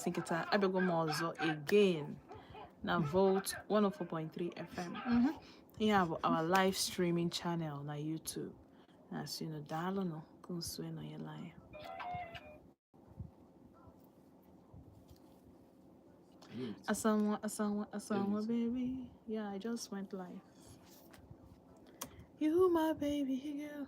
Sinkita Abegomozo again. Now vote 104.3 FM. You have our live streaming channel na YouTube. As you know, dial no consue no your live. Asanwa, baby. Yeah, I just went live. You, my baby girl.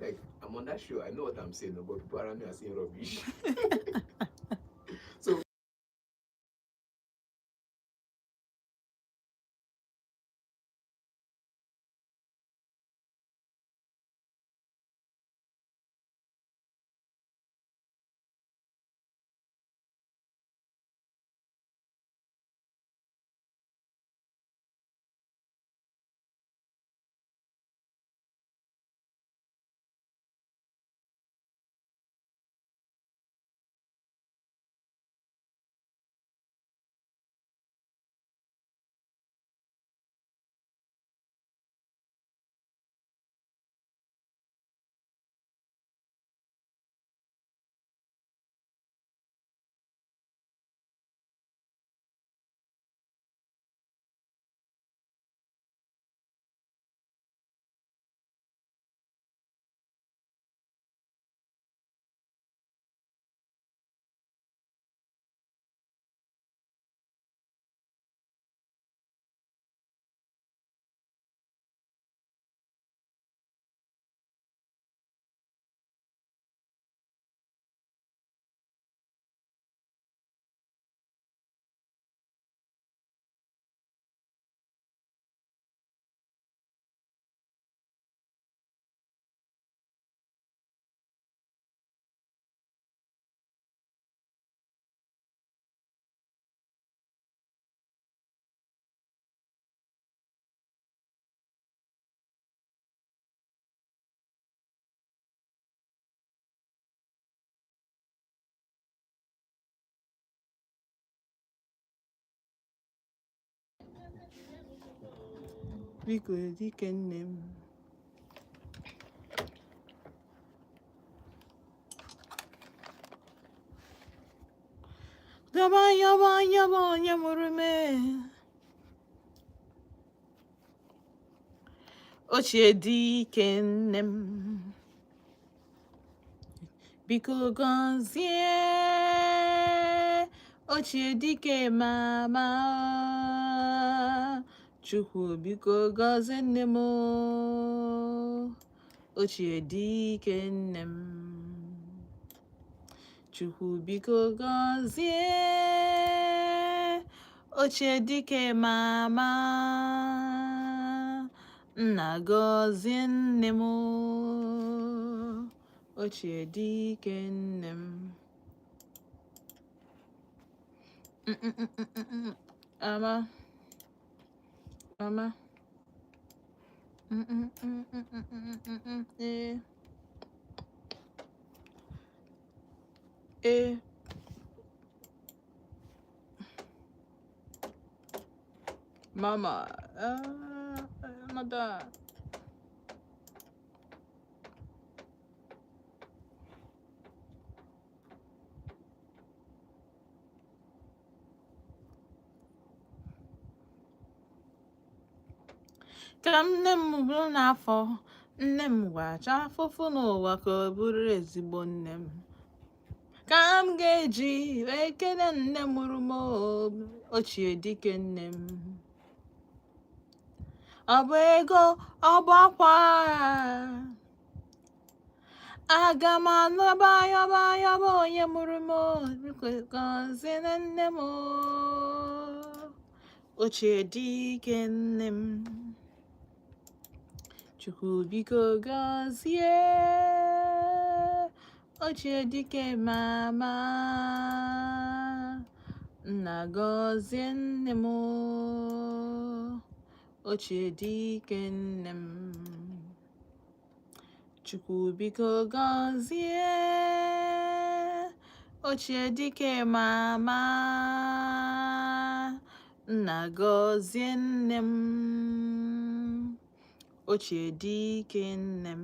Like, I'm on that show. I know what I'm saying, but people around me are saying rubbish. So, Biko dike nne m. Yaba murume. Ochie dike nne m. Biko gọzie ochie dike mama. Chukwu biko gọzie nne m. Ochie dike nne m. Chukwu biko gọzie ochie dike mama. Nna gọzie nne m. Ochie dike nne m. Ama. Mama. Mother. ka nne m bụrụ n'afọ nne m gwacha afụfụ n'ụwa ka ọ bụrụ ezigbo nne m ka m ga-eji wee kele nne mụrụ m ochie dike nne m ọ bụ ego ọ bụ akwa aga m anọba yọba onye mụrụ m biko gọzie nne m ochie dike nne m Chukwu biko gọzie ochie dike mama nna gọzie nne m ochie dike nne m Chukwu biko gọzie ochie dike mama nna gọzie nne m ochie dike nne m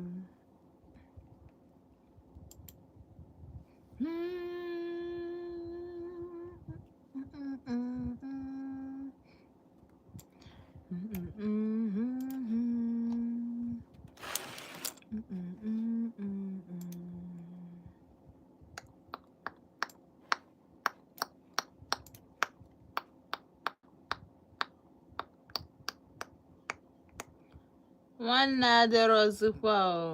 nwanne adịrọzikwa o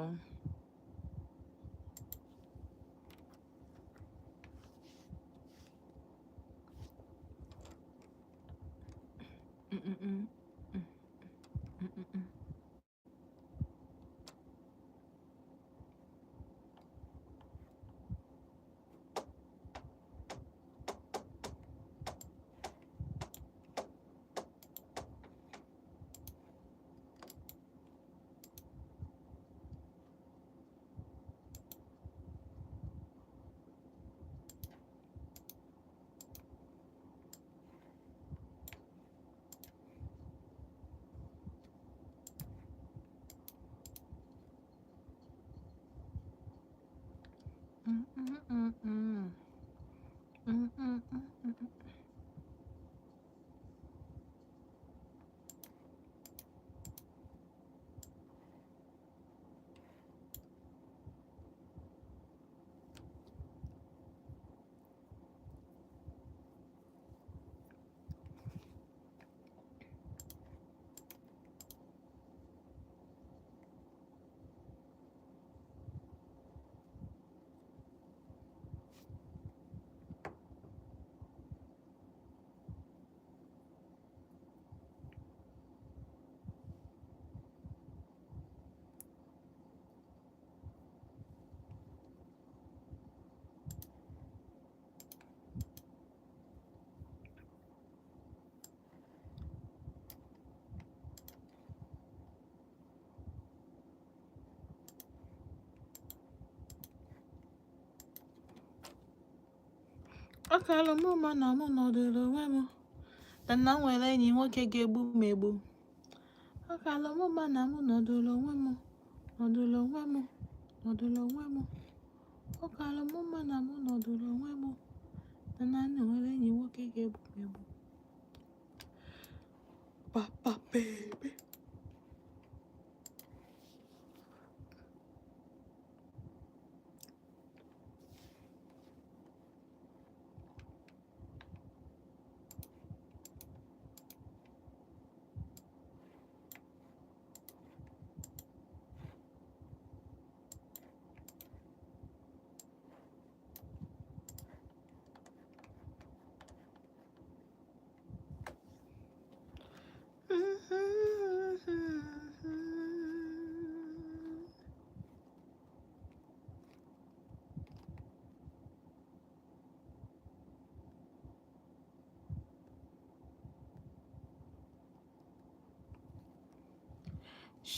ọ kalụ m ma na mụ nọdụrụ onwe m na m nwere enyi nwoke ga-egbu m egbu ọ kalụ m ma na mụ nọdụrụ onwe m ọ kalụ m ma na mụ nọdụrụ onwe m na m nwere enyi nwoke ga-egbu m egbu papa baby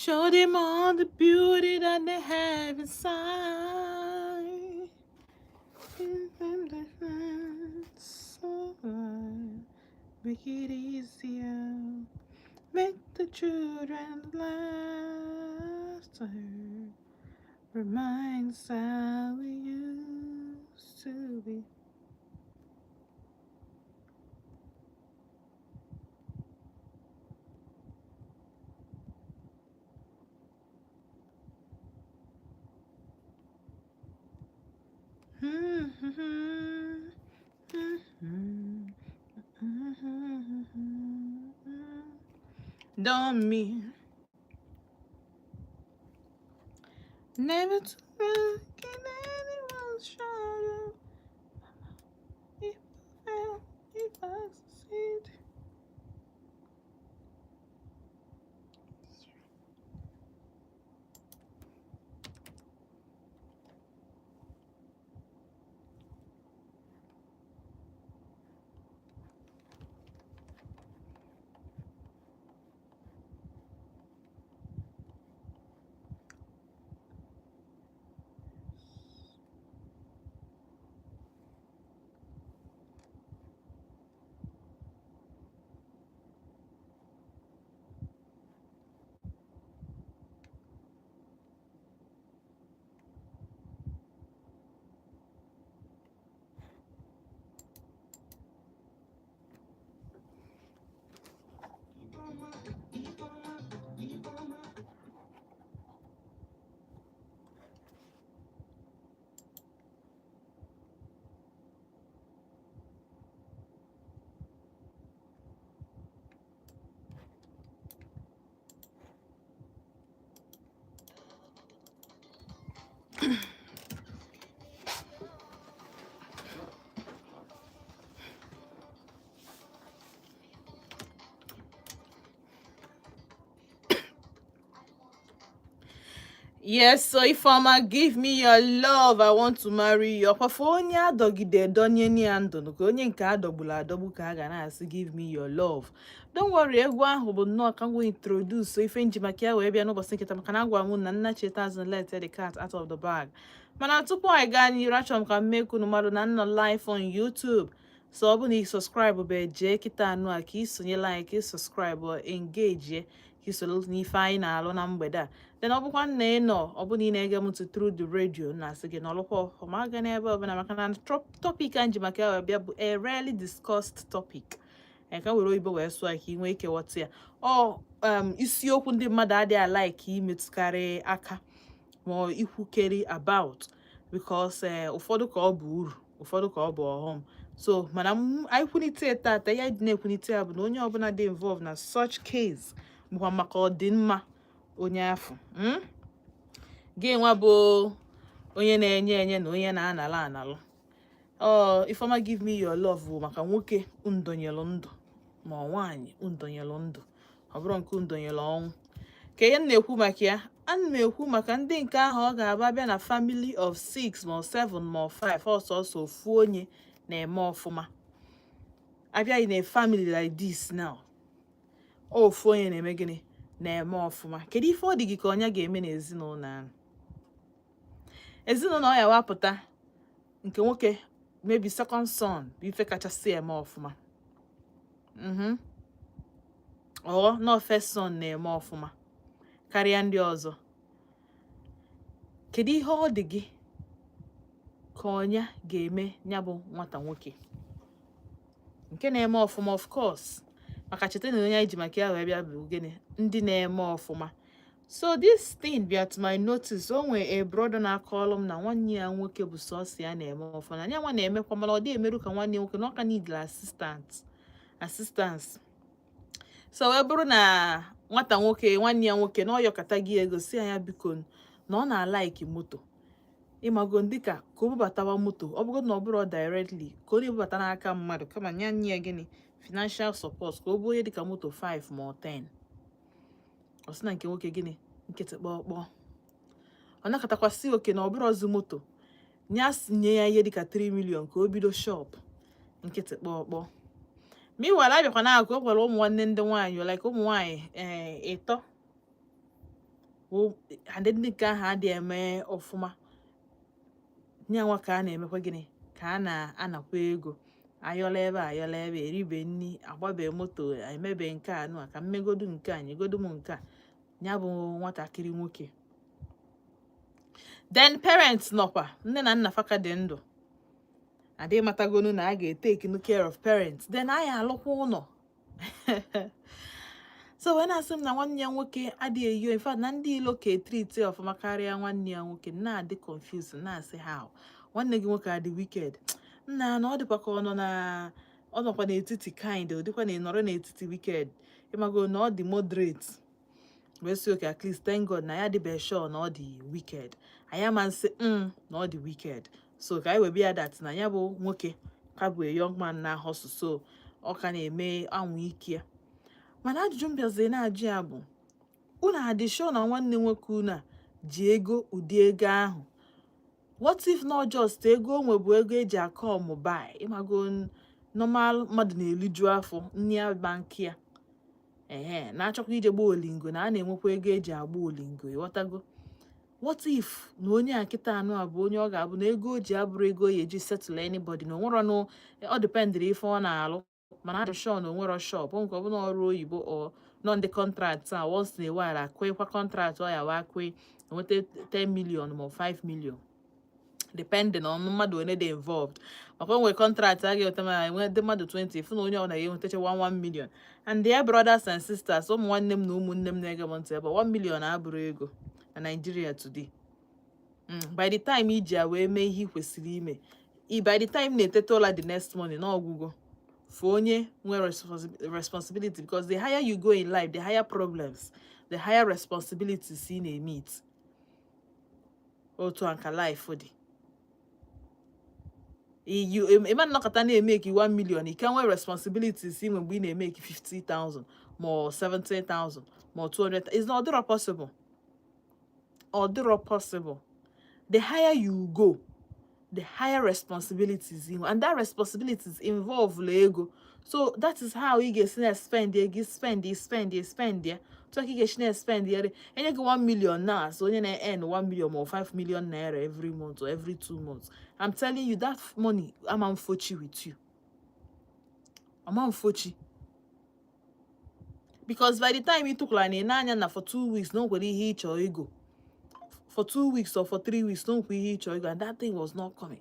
Show them all the beauty that they have inside. Give them the hands so hard. Make it easier. Make the children's laughter reminds how we used to be. Don't mean never to look in anyone's shadow. If I fail, if I succeed. Yes, so Ifeoma, give me your love. I want to marry you. Ọkwafa onye adọgide donye ni ya ndụ ka onye nke adọgbula adọgbu ka a ga na-asị give me your love. Don't worry, egwu ahụ bụ nnọọ ka m introduce so ife njimaka ya wee bịa n'ụbọchị nkịta maka na agwa m na nna cheta azụ let the cat out of the bag. Mana tupu anyị gaa n'iru, achọrọ m ka m mee ka unu mmadụ na nọ live on YouTube. So ọ bụ na ị subscribe bụ jee kịta anụ a ka ị sonye like, ka ị subscribe engage ka ị soro n'ife anyị na-alụ na mgbede a. Then ọ bụkwa nna ị nọ ọ bụ na ị na-ege m ntị through the radio na-asị gị na ọlụkwa ọma aga n'ebe ọbụla maka na topic anyị ji maka ya bịa bụ a rarely discussed topic. Ka were oyibo wee sụọ ka ị nwee ike ghọta ya. Isiokwu ndị mmadụ adịghị alike imetụkarị aka ma ikwukeri about because ụfọdụ ka ọ bụ uru ụfọdụ ka ọ bụ ọghọm. So mana anyị kwunite tata ya dị na-ekwunite ya bụ na onye ọbụla dị involved na such case bụkwa maka ọdịmma onye afọ. Gị nwa bụ onye na-enye enye na onye na-analụ analụ. Ifeoma give me your love bụ maka nwoke ndonyelu ndụ ma nwaanyị ndonyelu ndụ, ọ bụrụ nke ndonyelu ọnwụ. Ka ihe na-ekwu maka ya, ana m ekwu maka ndị nke ahụ ọ ga-aba bịa na family of 6 ma 7 ma 5 ọsọsọ ofu onye na-eme ọfụma. Abịaghị na family like this now, ofu onye na-eme gịnị na-eme ọfụma. Kedu ife ọ dị gị ka onye ga-eme n'ezinụlọ ahụ? Ezinụlọ ọ ya wapụta nke nwoke maybe second son bụ ife kachasị eme ọfụma. No first son na-eme ọfụma karịa ndị ọzọ. Kedu ihe ọ dị gị ka onye ga-eme ya bụ nwata nwoke nke na-eme ọfụma? Of course, maka cheta na onye anyị ji maka ya wee bịa bụ gịnị ndị na-eme ọfụma. So this thing bịa to my notice. O nwee a brother na-akọlụ m na nwanne ya nwoke bụ sọsọ ya na-eme ọfụma, na ya nwa na-emekwa mana ọ dị emerụ ka nwanne nwoke na ọ ka need assistance. So wee bụrụ na nwata nwoke nwanne ya nwoke na ọ yọkata gị ego si ya biko na ọ na-alaiki moto ịmago dịka ka o bubatawa moto, ọ bụrụ na ọ bụrụ directly ka ọ na-ebubata n'aka mmadụ kama nye ya gịnị financial support ka ọ bụ onye dịka moto 5 ma 10. Ọ sị na nke nwoke gịnị nkịtị kpọkpọ. Ọ nakọtakwasị oke na ọ bụrụ ọzụ moto nye ya ihe dịka 3 million ka o bido shop nkịtị kpọkpọ. Meanwhile, abịakwa na akụ o gwara ụmụ nwanne ndị nwaanyị like ụmụ nwaanyị ịtọ ndị nke ahụ adị eme ọfụma. Nye nwa ka a na-emekwa gịnị ka a na-anakwa ego ayọla ebe eribe nni agbabe moto emebe nke a nụ ka mmegodu nke a nyegodu m nke a. Ya bụ nwatakịrị nwoke. Then parents nọkwa, nne na nna faka dị ndụ adịghị matagonu na a ga-take care of parents. Then anyị alụkwa ụlọ. So wee na-asị m na nwanne ya nwoke adịghị eyo, in fact na ndị ilo ka treat ọfụma karịa nwanne ya nwoke, na-adị confused na-asị how nwanne gị nwoke adị wicked nna na ọ dịkwa ka ọ nọkwa n'etiti kind ọ dịkwa na ịnọrọ n'etiti wicked ịmago na ọ dị moderate wee sị okay at least thank God na ya dịbe sure na ọ dị wicked anyị ama nsị na ọ dị wicked so ka anyị webe ya dat na ya bụ nwoke ka bụ a young man na hustle so ọ ka na-eme anwụ ike ya mana ajụjụ m bịaziri na-ajụ ya bụ unu adị sure na nwanne nwoke unu ji ego ụdị ego ahụ what if not just ego onwe bụ ego eji akọ mobile ịmago normal mmadụ na-eliju afọ nne ya banki ya na-achọkwa ije gba olingo na a na-enwekwa ego eji agba olingo ịghọtago what if na onye a kịta anụ a bụ onye ọ ga-abụ na ego o ji abụrụ ego ya eji settle anybody na onwero na ọ dependịrị ife ọ na-alụ mana adị sure na onwero shop ọ nke ọ bụla ọrụ oyibo ọ nọ ndị contract a once na while akwekwa contract ọ ya wa kwe enweta 10 million ma 5 million depending on mmadụ onye dị involved maka onwe contract a ga-eweta ma enwe ndị mmadụ 20 fụ na onye ọ na-enwetacha 1 million and their brothers and sisters ụmụ nwanne m na ụmụnne m na-ege m ntị ebe 1 million abụrụ ego na Nigeria today by the time iji ya wee mee ihe ị kwesịrị ime by the time na-eteta ụla the next morning na ọgwụgwọ for onye nwere responsibility because the higher you go in life the higher problems the higher responsibilities ị na-emit otu anka life dị man nọkọta na-emeki 1 million ike nwee responsibilities inwe mgbe ị na-emeki 50,000 ma 70,000 ma 200,000 is not possible possible the higher you go the higher responsibilities inwe and that responsibilities involve ego so that is how you get spend ya so you get spend ya enye gị 1 million now so onye na-earn 1 million or 5 million naira every month or every 2 months I'm telling you that money I'm fochi with you I'm fochi because by the time you took line na for 2 weeks no kwere ihe ịchọ ego for 2 weeks or for 3 weeks no kwere ihe ịchọ ego and that thing was not coming.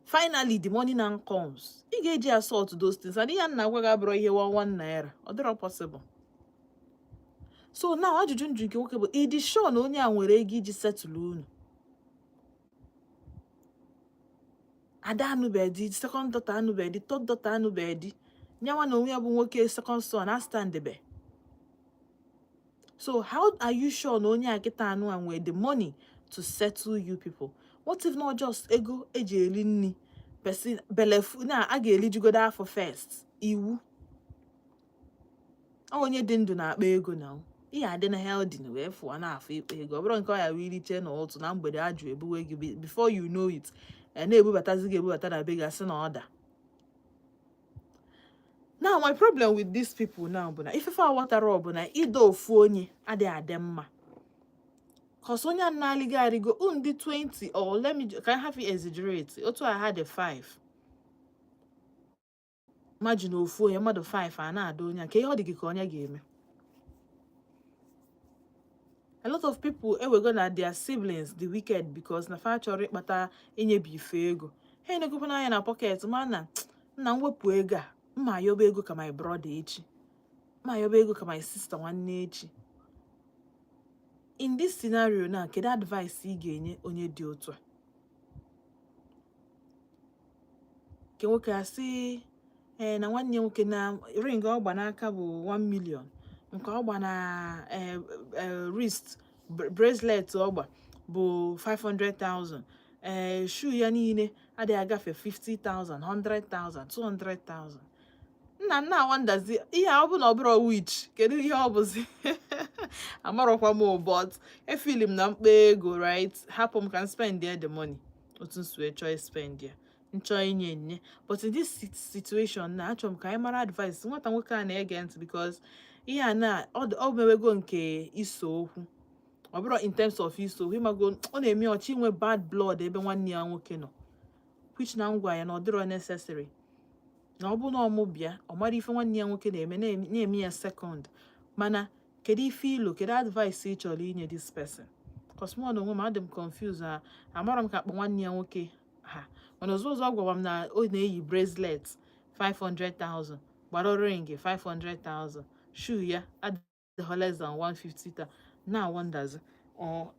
Finally the money now comes ị ga-eji assault those things and ihe nna gwa ga-abụrụ ihe 1 naira ọ dịrọ possible. So now ajụjụ njụ nke nwoke bụ ịdị sure na onye a nwere ego iji settle unu ada anụbedi second daughter anụbedi third daughter anụbedi nyanwa na onwe ya bụ nwoke second son a standebe. So how are you sure na onye a kịta anụ a nwere the money to settle you people? What if not just ego eji eli nni person belefu na a ga-elijugodo afọ first iwu onye dị ndụ na-akpa ego na ihe adị na healthy na wee fụọ na-afọ ikpe ego ọ bụrụ nke ọ ya wee liche na otu na mgbede ajụ ebuwe gị before you know it na-ebubatazi gị ebubata na be gị asị na ọda. Now my problem with these people now bụ na ifefe awatara ọ bụ na ịda ofu onye adịghị adị mma cause onye a na-alịgo arịgo ndị 20 or let me can I have it exaggerate otu I had a 5 imagine ofu onye mmadụ 5 a na-ada onye nke ihe ọ dị gị ka onye ga-eme. A lot of people ewego na their siblings the wicked because na fa chọrọ ịkpata inyebi ife ego ha enegokwa n'anya na pocket mana nna m wepụ ego a mma ayọba ego ka my brother echi mma ayọba ego ka my sister nwanne echi. In this scenario now kedu advice ị ga-enye onye dị otu a ke nwoke asị na nwanne nwoke na ring ọ gba n'aka bụ 1 million nke ọ gba na wrist bracelet ọ gba bụ 500,000 shoe ya niile adịghị agafe 50,000 100,000 200,000 nna wandazi ihe ọ bụ na ọ bụrụ witch kedu ihe ọ bụzi amarọkwa m but efeel m na mkpa ego right hapụ m ka spend the money otu nsue chọọ spend ya nchọ inye nye but in this situation na achọrọ m ka anyị mara advice nwata nwoke a na-ege ntị because ihe a na ọ mewego nke iso okwu ọ bụrụ in terms of iso okwu ịmago ọ na-eme ọchị inwe bad blood ebe nwanne ya nwoke nọ which na ngwa ya na ọ dịrọ necessary na ọ bụ na ọmụ bịa ọ mara ife nwanne ya nwoke na-eme na-eme ya second mana kedu ife ilo kedu advice ị chọrọ inye this person cause mụ na onwe m adị m confused amara m ka akpa nwanne ya nwoke ha mana ọzọ gwara m na ọ na-eyi bracelet 500,000 gbara ring 500,000 shoe ya adịghị less than 150,000 na wonders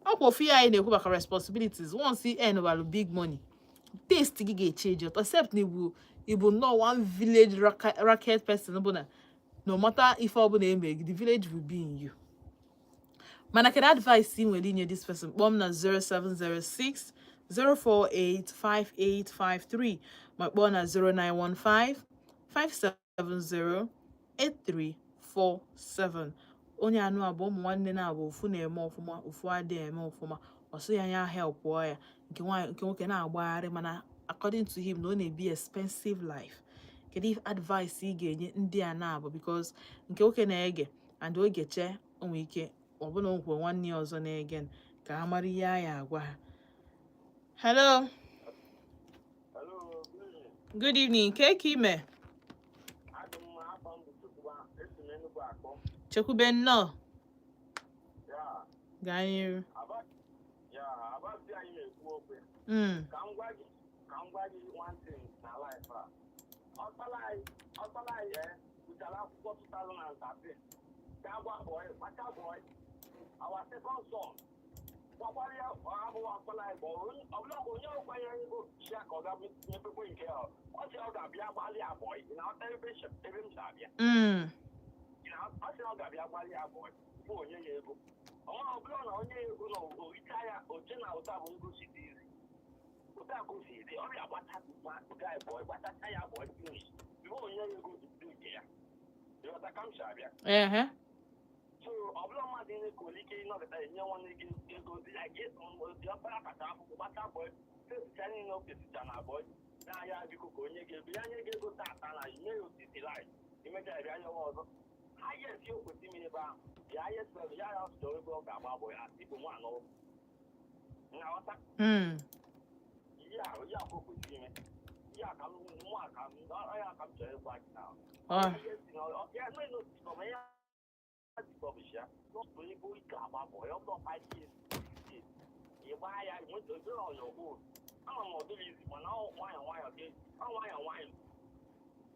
ọkwa ofu ya anyị na-ekwu maka responsibilities once he earn well big money taste gị ga-echange except na ibu no one village racket person bụ na no matter if ọ bụ na eme the village will be in you. Mana can advice ị nwere inye this person kpọọ m na 0706 048 5853 ma kpọọ na 0915 570 8347. onye anụ abụọ ụmụ nwanne na-abụ ofu na-eme ọfụma ofu adịghị eme ọfụma ọsọ ya anya help ya nke nwoke na-agbagharị mana according to him na ọ na-ebi expensive life. Kedu advice ị ga-enye ndị a na-abụ because nke nwoke na-ege and oge chee onwe ike ọbụna okwe nwanne ya ọzọ na-ege ka ha mara ihe a ya agwa ha. Hello. Good evening. Ka ime? Chekwube nnọọ. Gaa n'ihu. Our second son, so ọbụla dị kolike nọkọta enye nwanne gị ego dị ya gị ọkpara kacha akwụkwọ gbata bọị fesịcha niile o fesịcha na bọị n'ahịa biko ka onye gị ego ya nye gị ego tata na ime ya osisi lai imecha ya bịa nyewa ọzọ ahịa esi okwesị ime ebe ahụ ya ahịa sịrị ya ya sụrụ ebe ọ ga-agba bọị asị igbo nwa anọ nghọta ihe a ka o kwesịrị ime ihe a ka m nwa ka m ọya ka m chọrọ ịgwa gị na ya nọ ya publisher not to able to about boy up to 5 years. You buy I went to do on your own. I'm not doing it, but now why again? Why?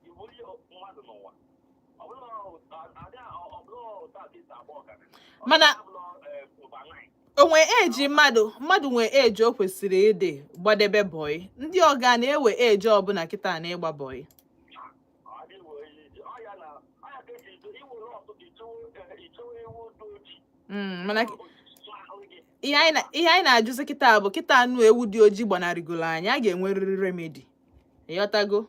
You will want to know what. Mana onwe eji mmadụ nwee eji o kwesịrị ịdị gbadebe boy. Ndị ọga na-ewe eji ọbụla kịta na ịgba boy. Mana ihe anyị na-ajụzi kịta bụ kịta anụ ewu dị ojii gbanarịgolo anyị a ga-enwerịrị remedi. Ịghọtago?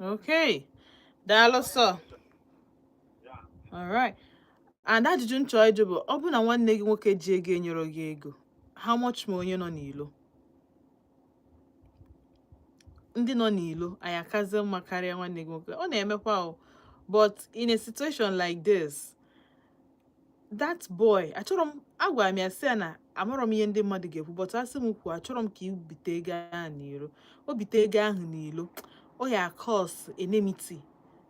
Okay, daalụ sọ. Alright. And ajụjụ nchọ ịjụ bụ ọ bụ na nwanne gị nwoke ji ego enyere gị ego, how much ma onye nọ n'ilo? Ndị nọ n'ilo anyị akazi mma karịa nwanne gị nwoke. Ọ na-emekwa o, but in a situation like this, that boy, agwara m ya sị ya na amarọ m ihe ndị mmadụ ga-ekwu, but asị m kwuo achọrọ m ka ibite ego ahụ n'ilo. O bite ego ahụ n'ilo, o ya cause enmity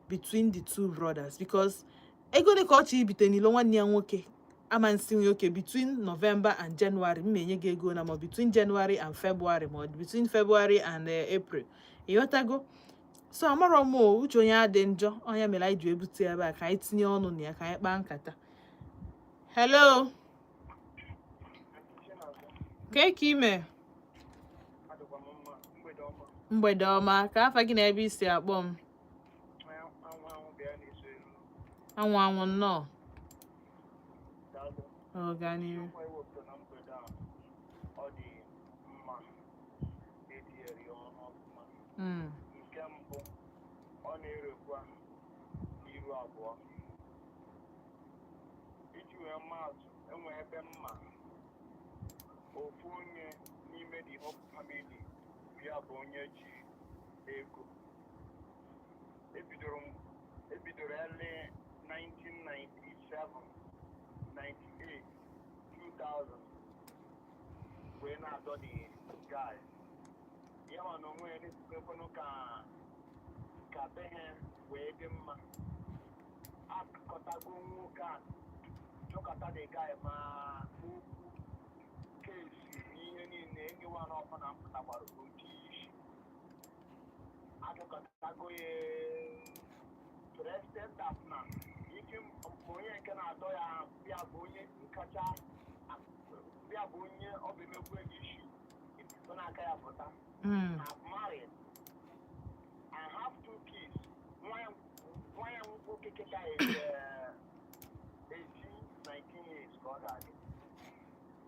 between the two brothers because ego dị ka ọ chọ ibite n'ilo nwanne ya nwoke ama nsi nwoke between November and January m enye gị ego na ma between January and February ma between February and April. Ịghọtago? So amarọ m uche onye adị njọ onye mere anyị ji ebute ebe a ka anyị tinye ọnụ na ya ka anyị kpaa nkata. Hello. Ka ime? Mgbede ọma, ka afa gị na ebe isi akpọ m? Anwụ nnọọ. Ọganihu. Nke mbụ ọ na-erekwa iru abụọ iji wee maatụ enwe ebe mma ofu onye n'ime the whole family ya bụ onye ji ego ebidoro early 1997 98 2000 wee na-adọ the guy ya ma na onwe ya na-esikwekwenu ka be ha wee dị mma akọtago nwoke a chọkọta the guy ma okwu kesi ihe niile enyewa n'ọkụ na mpụtakwara oke isi achọkọtago ya president na ike onye nke na-atọ ya bịa bụ onye nkacha bịa bụ onye ọ bụ emekwu ego isi ọ na-aka ya pụta I've married. I have 2 kids. One nwoke kịta is 18, 19 years ka ọ ga-adị.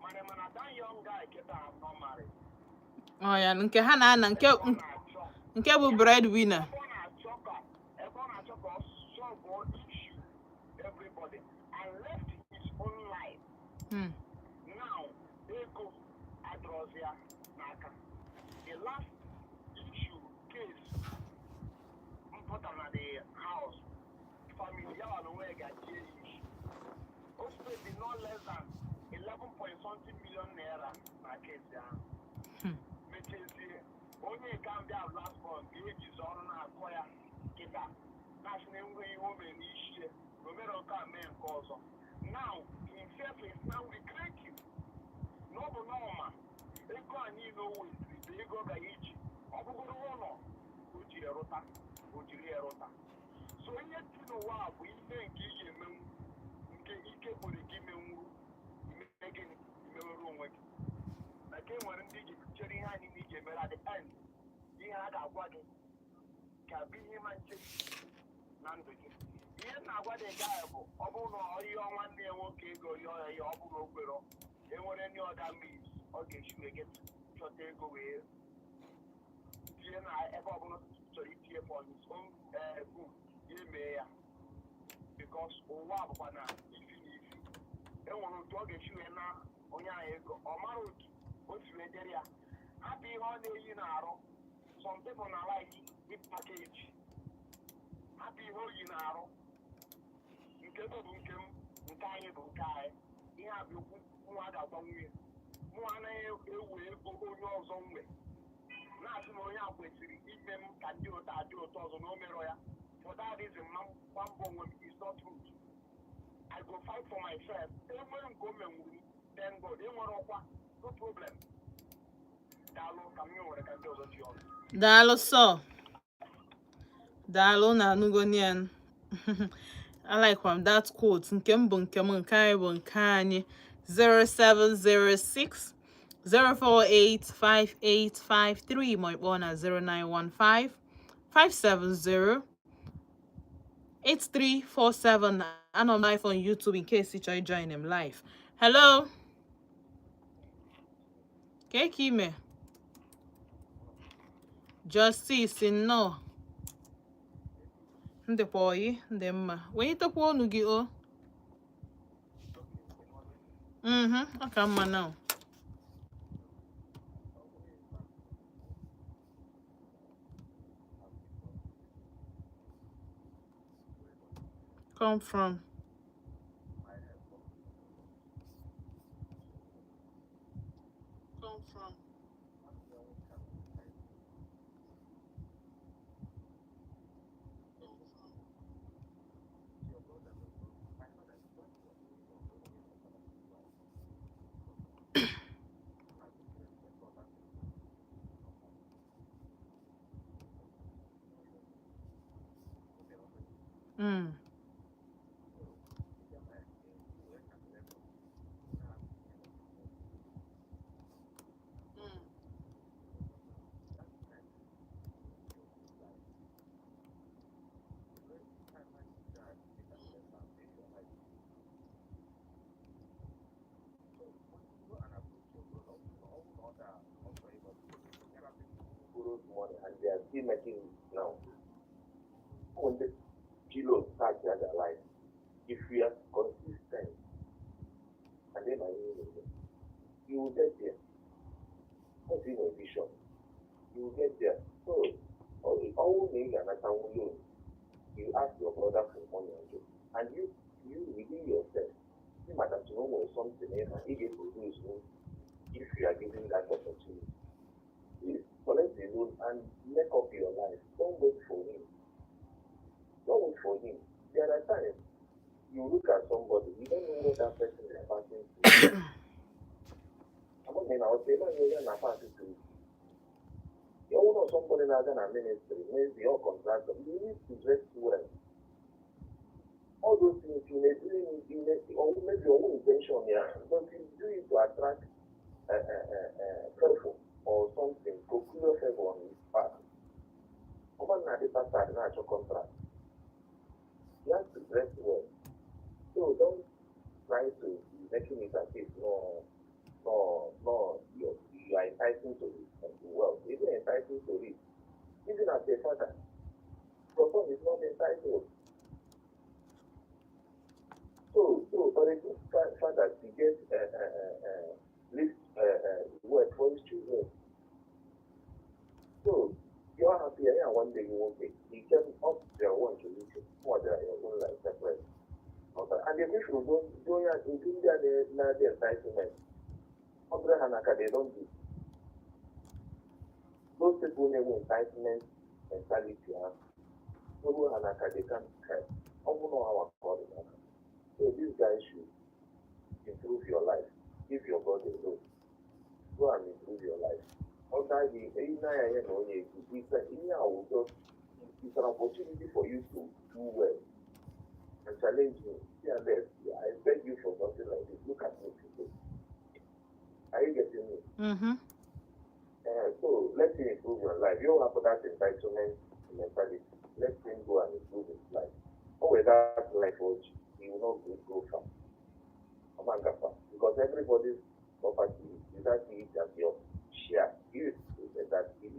Mana that young guy kịta have not married. Oh ya, nke ha na-ana nke bụ breadwinner. Ebe ọ na-achọ ka ọ solve issue everybody and left his own life. Now, ego adọrọzi ya n'aka. The last issue case important at the house family yawa no way got issue. Also did not less than 11 point something million naira na case ya. Which is only can be a last one the age is on na akoya kita. National way woman issue no matter what man cause. Now himself is now regretting. No normal. Ego anyị n'owe ego ga-eji ọ bụgoro ụlọ o jiri erụta so ihe dị n'ụwa a bụ ihe nke ị ga-emenwu nke ike kwere gị menwu ime gịnị imewere onwe gị na ka e nwere ndị iji chere ihe anyị na ị ga-emere at the end ihe a ga-agwa gị ka bụ ihe ma nche na ndụ gị ihe na-agwa dị ga bụ ọ bụrụ na ọyị ọnwa nne ya nwoke ego rịọ ya ọ bụrụ okwero enwere ndị ọda mmiri ọ ga-esi wee chọta ego wee tinye na ebe ọbụla chọrọ itinye for his own book ya emee ya because ụwa bụkwa na ifi na ifi enwere otu ọ ga-esi wee na onye ahụ ego ọ mara otu o si wee dere ya hapụ ihe ọ na-eyi na-arụ some people na like package hapụ ihe o yi na-arụ nke bụ nke m nke anyị bụ nke anyị ihe a bụ okwu nwa ga-agwa nwunye mụ anaghị ewe ego onye ọzọ nwe na-asị na onye a kwesịrị ime m ka ndị ụtọ adị ụtọ ọzọ na o merọ ya for that reason gba mbọ onwe m is not good. I go fight for myself. Enwere nke o menwuru thank God enwere ọkwa no problem. Daalụ ka m nwere ka ndị ọzọ ji ọrụ. Daalụ sọ. Daalụ na anugonian. I like that quote. Nke m bụ nke m, nke anyị bụ nke anyị. 0706 048 5853 ma ịkpọọ na 0915 570 8347. Anọ m live on YouTube in case you try join them live. Hello. Keke ime. Justice no. Ndị kwa oyi, ndị mma. Wee tokwa ọnụ gị o. Ọ ka mma now. Come from. Come from. Money and they are still making it now. When the kilos start their life, if we are consistent, and then you will get there. What's in a vision? You will get there. So, all names and loan, you ask your brother for money and you within yourself, you might have to know when something is and he gets produce if you are given that opportunity. Please collect the loan and make up your life. Don't wait for him. Don't wait for him. There are times you look at somebody, you don't know what that person is passing through. I mean, I was saying, you're not passing through. You know somebody that's in a ministry, maybe your contractor, you need to dress well. All those things you may do, or maybe your own intention, yeah, but you do it to attract favor or something, procure favor on his part. Over na the pastor na your contract. You have to dress well. So don't try to be making it as if no, you are entitled to it. Well, if you're entitled to it, even as a father, your son is not entitled. So for a good father to get this word for his children. So you're happy, and one day you won't take. He came up their own solution, more than your own life separate. Okay. And the people don't in India, they not the entitlement. Other Hanaka, they don't do. Those people name entitlement mentality. Those Hanaka, they can't help. I don't know how I call it. So these guys should improve your life. Give your body a look. Go and improve your life. Under the it's an opportunity for you to do well and challenge me. See, and I beg you for something like this. Look at me today. Are you getting me? So let him improve your life. You don't have that entitlement mentality. Let him go and improve his life. Or with that life, he will not go far. Because everybody's property is that it as your share. You that you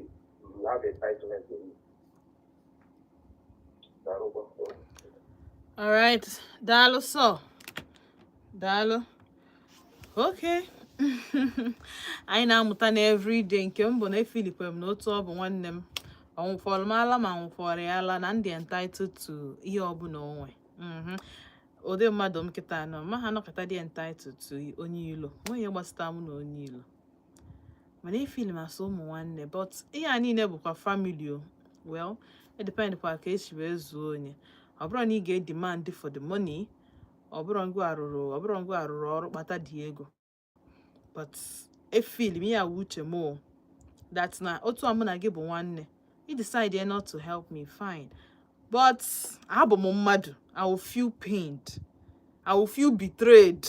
have entitlement to it. All right, Dalo so. Dalo. Okay. Anyị na-amụta na everyday nke m bụ na efilipem na otu ọ bụ nwanne m ọnwụfọrọ m ala ma nwụfọrọ ya ala na ndị entitled to ihe ọbụla onwe ụdị mmadụ m kịta nọ ma ha nọkọta dị entitled to onye ilo nweghị gbasata m na onye ilo mana efilim asụ ụmụ nwanne but ihe a niile bụkwa family o well edepend kwa ka esi wee zuo onye ọ bụrụ na ị ga-edemand for the money ọ bụrụ ngwa arụrụ ọrụ kpata dị ego but efil me ya uche mo that na otu amụ na gị bụ nwanne he decide not to help me fine but abụ m mmadụ I will feel pained I will feel betrayed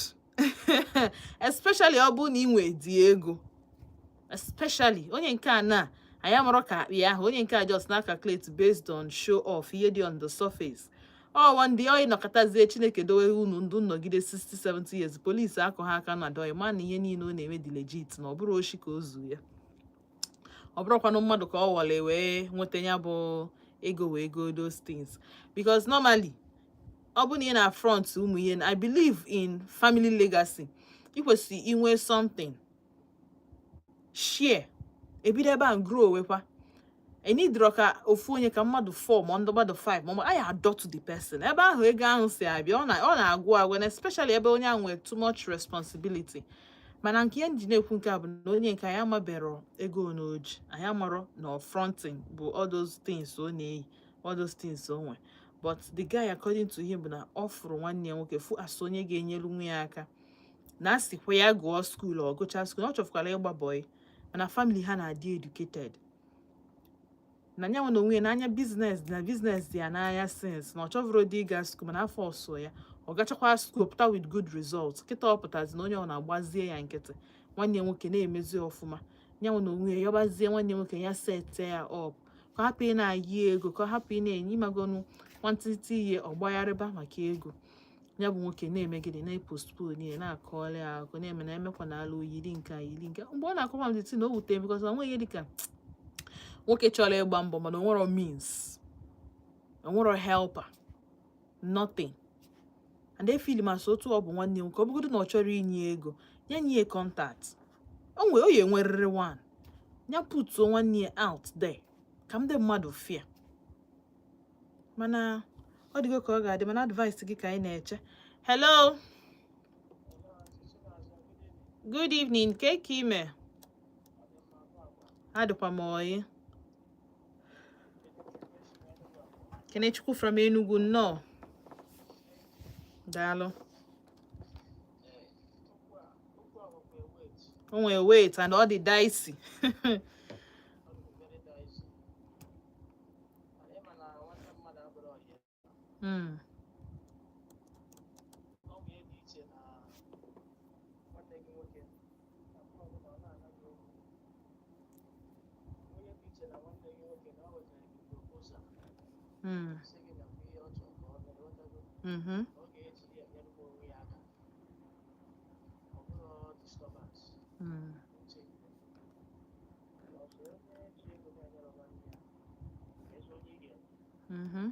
especially ọ bụ na ị nwe dị ego especially onye nke a na anyị amụrụ ka akpị ahụ onye nke a just na calculate based on show off ihe dị on the surface one day onye nọkọtazie Chineke dowe unu ndụ nnọgide 60-70 years police akọ ha aka na doye ma na ihe niile ọ na-eme dị legit na ọ bụrụ oshi ka o zu ya ọ bụrụkwanụ mmadụ ka ọ wọle wee nweta ya bụ ego wee go those things because normally ọ bụ na ị na front ụmụ ihe I believe in family legacy ị kwesịrị inwe something share ebido ebe a grow wekwa enidro ka ofu onye ka mmadụ 4 ma mmadụ 5 ma anyị adot the person ebe ahụ ego ahụ si abịa ọ na-agwụ agwụ na especially ebe onye ahụ nwere too much responsibility mana nke ya ji na-ekwu nke a bụ na onye nke anyị amabero ego n'oji anyị amarọ na fronting bụ all those things ọ na-eyi all those things o nwe but the guy according to him bụ na ọ fụrụ nwanne ya nwoke fụ asụ onye ga-enyelu nwa ya aka na asịkwa ya gụọ skuul ọ gụcha skuul ọ chọfụkwara ịgba boy mana family ha na-adị educated na nyanwe na onwe n'anya business dị ya n'anya since na ọ chọvụrụ dị ịga skuul mana afọ ọsọ ya ọ gachakwa skuul pụta with good results kịta ọ pụtazi na onye ọ na-agbazie ya nkịtị nwanne nwoke na-emezi ọfụma nyanwe na onwe ya ọbazie nwanne nwoke ya set ya up ka hapụ ị na-ayi ego ka hapụ ị na-enye ịmagonu nwantịtị ihe ọgbagharịba maka ego ya bụ nwoke na-emegide na-postpone ya na-akọọla ya akụ na-eme na emekwa na alụ yiri nke mgbe ọ na-akọwa m dị na o wutere because o nweghị dịka nwoke chọrọ ịgba mbọ mana onwero means onwero helper nothing and they feel ma so otu ọ bụ nwanne nwoke ọ bụgodo na ọ chọrọ inye ego ya nye contact o ya enwerịrị one ya putuo nwanne ya out there ka ndị mmadụ fia mana ọ dịgo ka ọ ga-adị mana advice gị ka anyị na-eche hello good evening keke ime adịkwa m oyi Kenechukwu from Enugu nnọọ Dalo. Wait, and all the dicey. Hmm. Hmm. Mm-hmm. Hmm. Mm-hmm.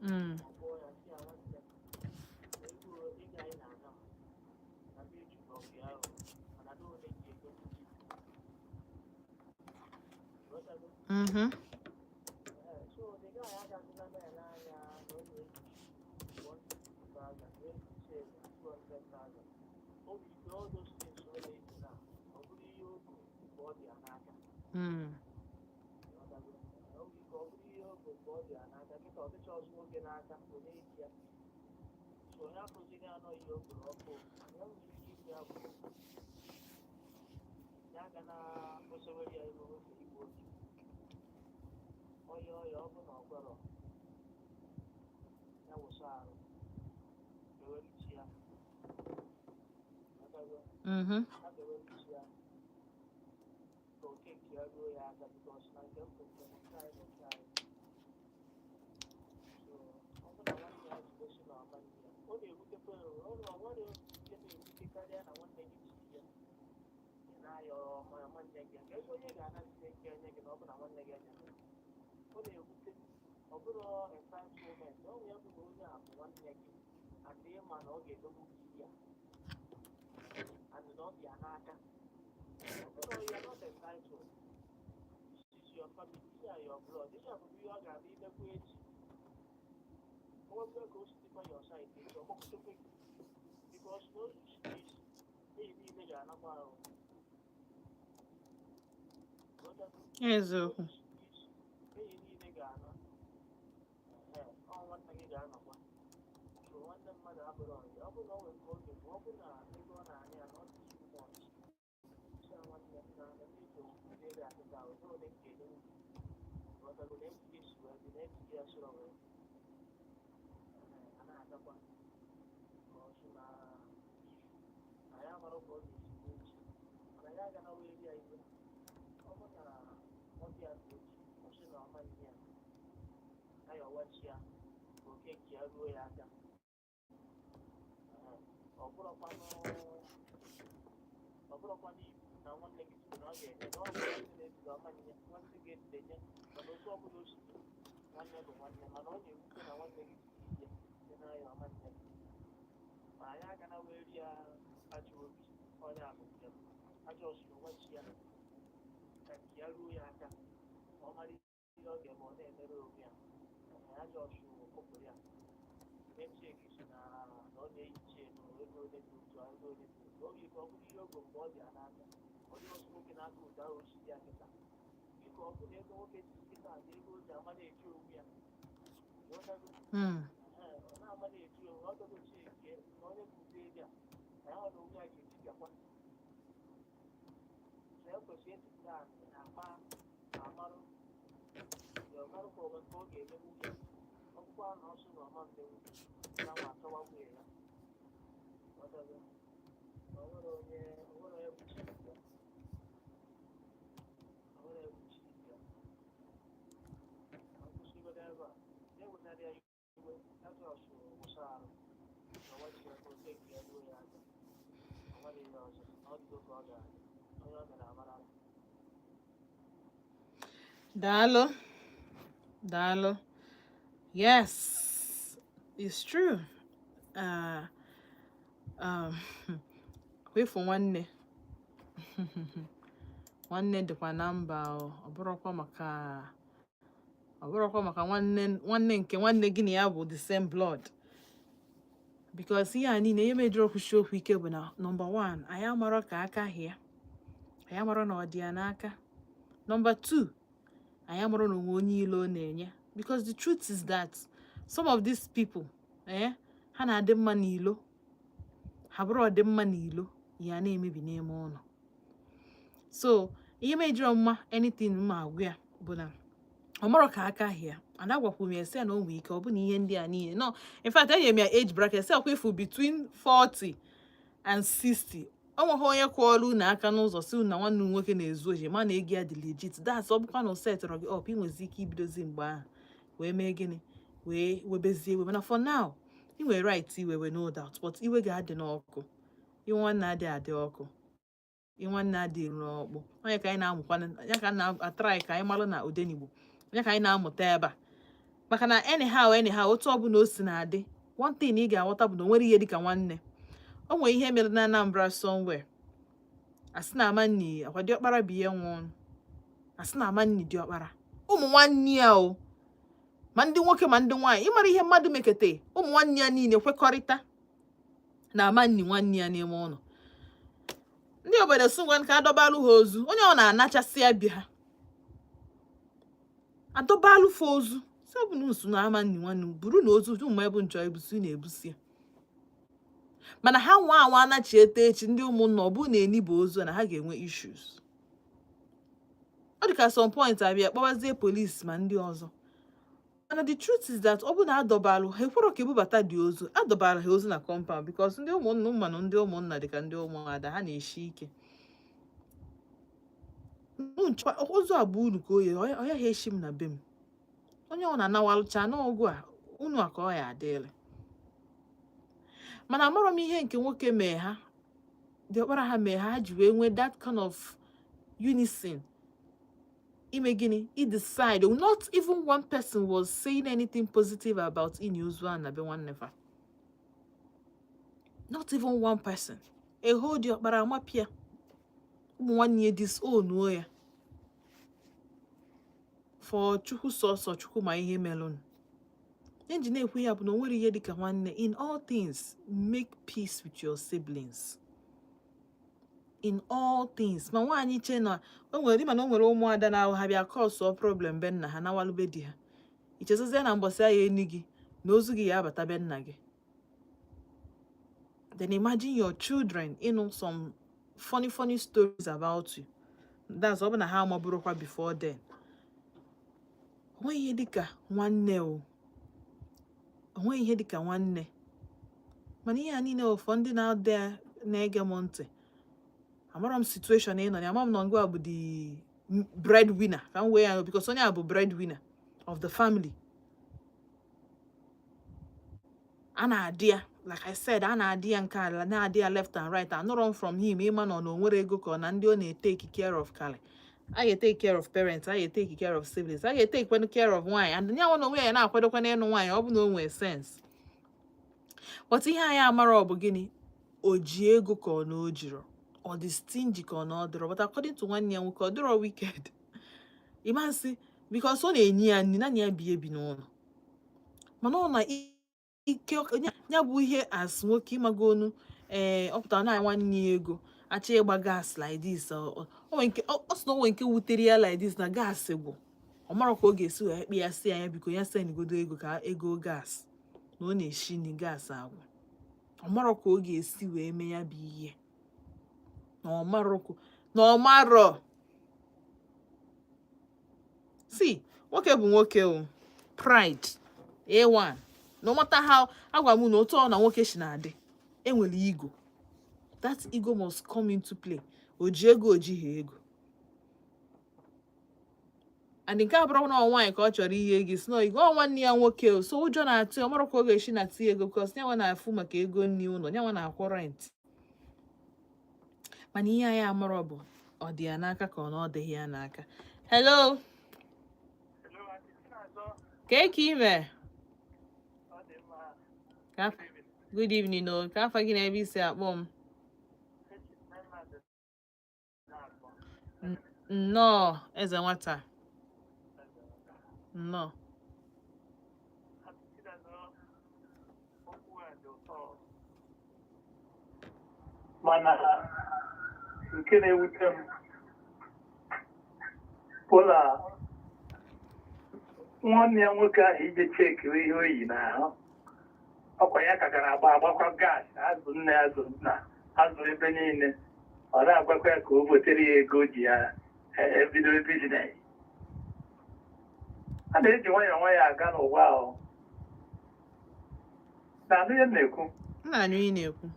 Mm. Mm-hmm. Mm. Mm-hmm. Eziokwu. Mm. Dalo. Dalo. Yes, it's true. Uh, um, wait for one day. nwanne dịkwa na mba ọ bụrụkwa maka nwanne nke nwanne gị na ya bụ the same blood. Because ihe a niile ihe mejọrọ kwuchi okwu ike bụ na number 1 anyị amarọ ka aka hịa, anyị amarọ na ọ dị ya n'aka. Number 2, anyị amarọ na onwe onye ilo na-enye. Because the truth is that some of these people ha na-adị mma n'ilo, ha bụrụ ọdị mma n'ilo ya na-emebi n'ime ụlọ. So ihe mejọrọ mma anything ma agwụ ya bụ na ọ marọ ka aka hịa. And agwakwu m ya sị na o nwere ike ọ bụ na ihe ndị a niile no, in fact enye m ya age bracket sị ọkwa ifu between 40 and 60. Ọ nweghị onye kwụọrụ na aka n'ụzọ si na nwanne nwoke na-ezu ohi ma na ego ya dị legit. That's ọ bụkwa na o setịrọ gị up, ị nwezi ike ibidozi mgbe ahụ wee mee gịnị wee webezie iwe. Mana for now ị nwere right iwewe no doubt, but iwe ga-adị n'ọkụ. Iwe nwanne adị ọkụ, iwe nwanne adị n'ọkpụ. Onye ka anyị na-amụkwana ya ka na-atrai ka anyị mara na Odenigbo, onye ka anyị na-amụta ebe a. Maka na anyhow otu ọbụla o si na-adị, one thing ị ga-aghọta bụ na o nwere ihe dịka nwanne. O nwere ihe mere na Anambra somewhere, asị na amanni akwa diọkpara bụ ihe nwụrụ, asị na amanni diọkpara ụmụ nwanne ya o, ma ndị nwoke ma ndị nwaanyị. Ịmara ihe mmadụ mekete ụmụ nwanne ya niile kwekọrịta na amanni nwanne ya n'ime ụlọ. Ndị obodo songwan ka adọbalụ ha ozu, onye ọ na-anachasị ya bi ha adọbalụ fa ozu. So ọ bụ na usu na amanni nwanne buru na ozu ụmụ ebe nchọ ebusi na-ebusi. Mana ha nwa anachi ete echi ndị ụmụnna ọ bụ na enibo ozu na ha ga-enwe issues. Ọ dị ka some point abịa kpọwazie police ma ndị ọzọ. And the truth is that ọ bụ na adọbalụ ha ekworo ka ebubata dị ozu, adọbara ha ozu na compound because ndị ụmụnna mmanụ ndị ụmụnna dị ka ndị ụmụada ha na-eshi ike. Ozu abụ unu ka oye ọ ya ha eshi m na be m. Onye ọ na-anawalụcha n'ọgụ a unu a ka ọ ya adịrị. Mana amarọ m ihe nke nwoke mee ha, diọkpara ha mee ha ji wee nwee that kind of unison. Ime gịnị? I decide. Not even one person was saying anything positive about Inyuzu and be one never. Not even one person. A whole diọkpara amapia. One year disown ya. For Chukwu soso Chukwu ma ihe melon. Engineer ekwu ya bụ na o nwere ihe dịka nwanne. In all things, make peace with your siblings. In all things. Ma nwaanyị che na o nwere ma na o nwere ụmụada na ha bịa cause problem be nna ha na walube di ha. Ichezozie na mbọsị ya eni gị na ozu gị ya abata be nna gị. Then imagine your children some funny stories about you. That's ọ bụ na ha amaburukwa before then. O nweghị ihe dịka nwanne o. Onwe ihe dịka nwanne. Mana ihe a niile ụfọ ndị na-adị na-ege m ntị. Amara m situation ị nọ ya, ama m na ngwa bụ the breadwinner ka m wee ya because onye a bụ breadwinner of the family. A na-adị ya, like I said, a na-adị ya nke ala na-adị ya left and right. Anụrụ m from him ịma na ọ nwere ego ka ọ na ndị ọ na-etake care of kali. I take care of parents, I take care of siblings, I take care of nwaanyị. And nya nwa onwe ya na-akwadokwa n'ịnụ nwaanyị ọ bụ na o nwee sense. But ihe anyị amara ọ bụ gịnị? O ji ego ka ọ na o jiro. Ọ dị stingy ka ọ na ọ dịrọ. But according to nwanne ya nwoke ọ dịrọ wicked. Imansi because ọ na-enye ya nri na ya bi ebi n'ụlọ. Mana ọ na ike ya bụ ihe as nwoke ịmagonu ọ pụtara na nwanne ya ego achọ ịgba gas like this ọ sị na onwe nke wutere ya like this na gas gwụ. Ọ mara ka ọ ga-esi wee kpee ya si ya biko ya senigodo ego ka ego gas na ọ na-eshi ni gas agwụ. Ọ mara ka ọ ga-esi wee mee ya bụ ihe. Na ọ marọ. See, nwoke bụ nwoke o. Pride. A1. No matter how agwa m na otu ọ na nwoke shi na-adị. Enwere ego. That ego must come into play. Oji ego ojighị ego. And nke abụrụ na nwaanyị ka ọ chọrọ ihe gị si na ego nwanne ya nwoke o. So ụjọ na-atụ ọ mara ka ọ ga-eshi na tie ego because nyanwa na-afụ maka ego nri ụlọ, nyanwa na-akwụ rent. Mana ihe anyị amara bụ ọ dị ya n'aka ka ọ na ọ dịghị ya n'aka. Hello. Ka ime? Good evening, no. Ka afa gị na ebe isi akpọ m. No, Eze Nwata. No. Mana nke na-ewute m ụlọ nwanne ya nwoke ahụ ije chekiri ihe oyi n'ahụ ọkwa ya ka gara agbakwa gas azụ nne azụ nna azụ ebe niile ọ na-agwakwa ya ka o votere ya ego o ji ya ebido biznes a na-eji nwayọọ nwayọọ aga n'ụwa ahụ na anụ ihe na-ekwu Nna anyị na-ekwu.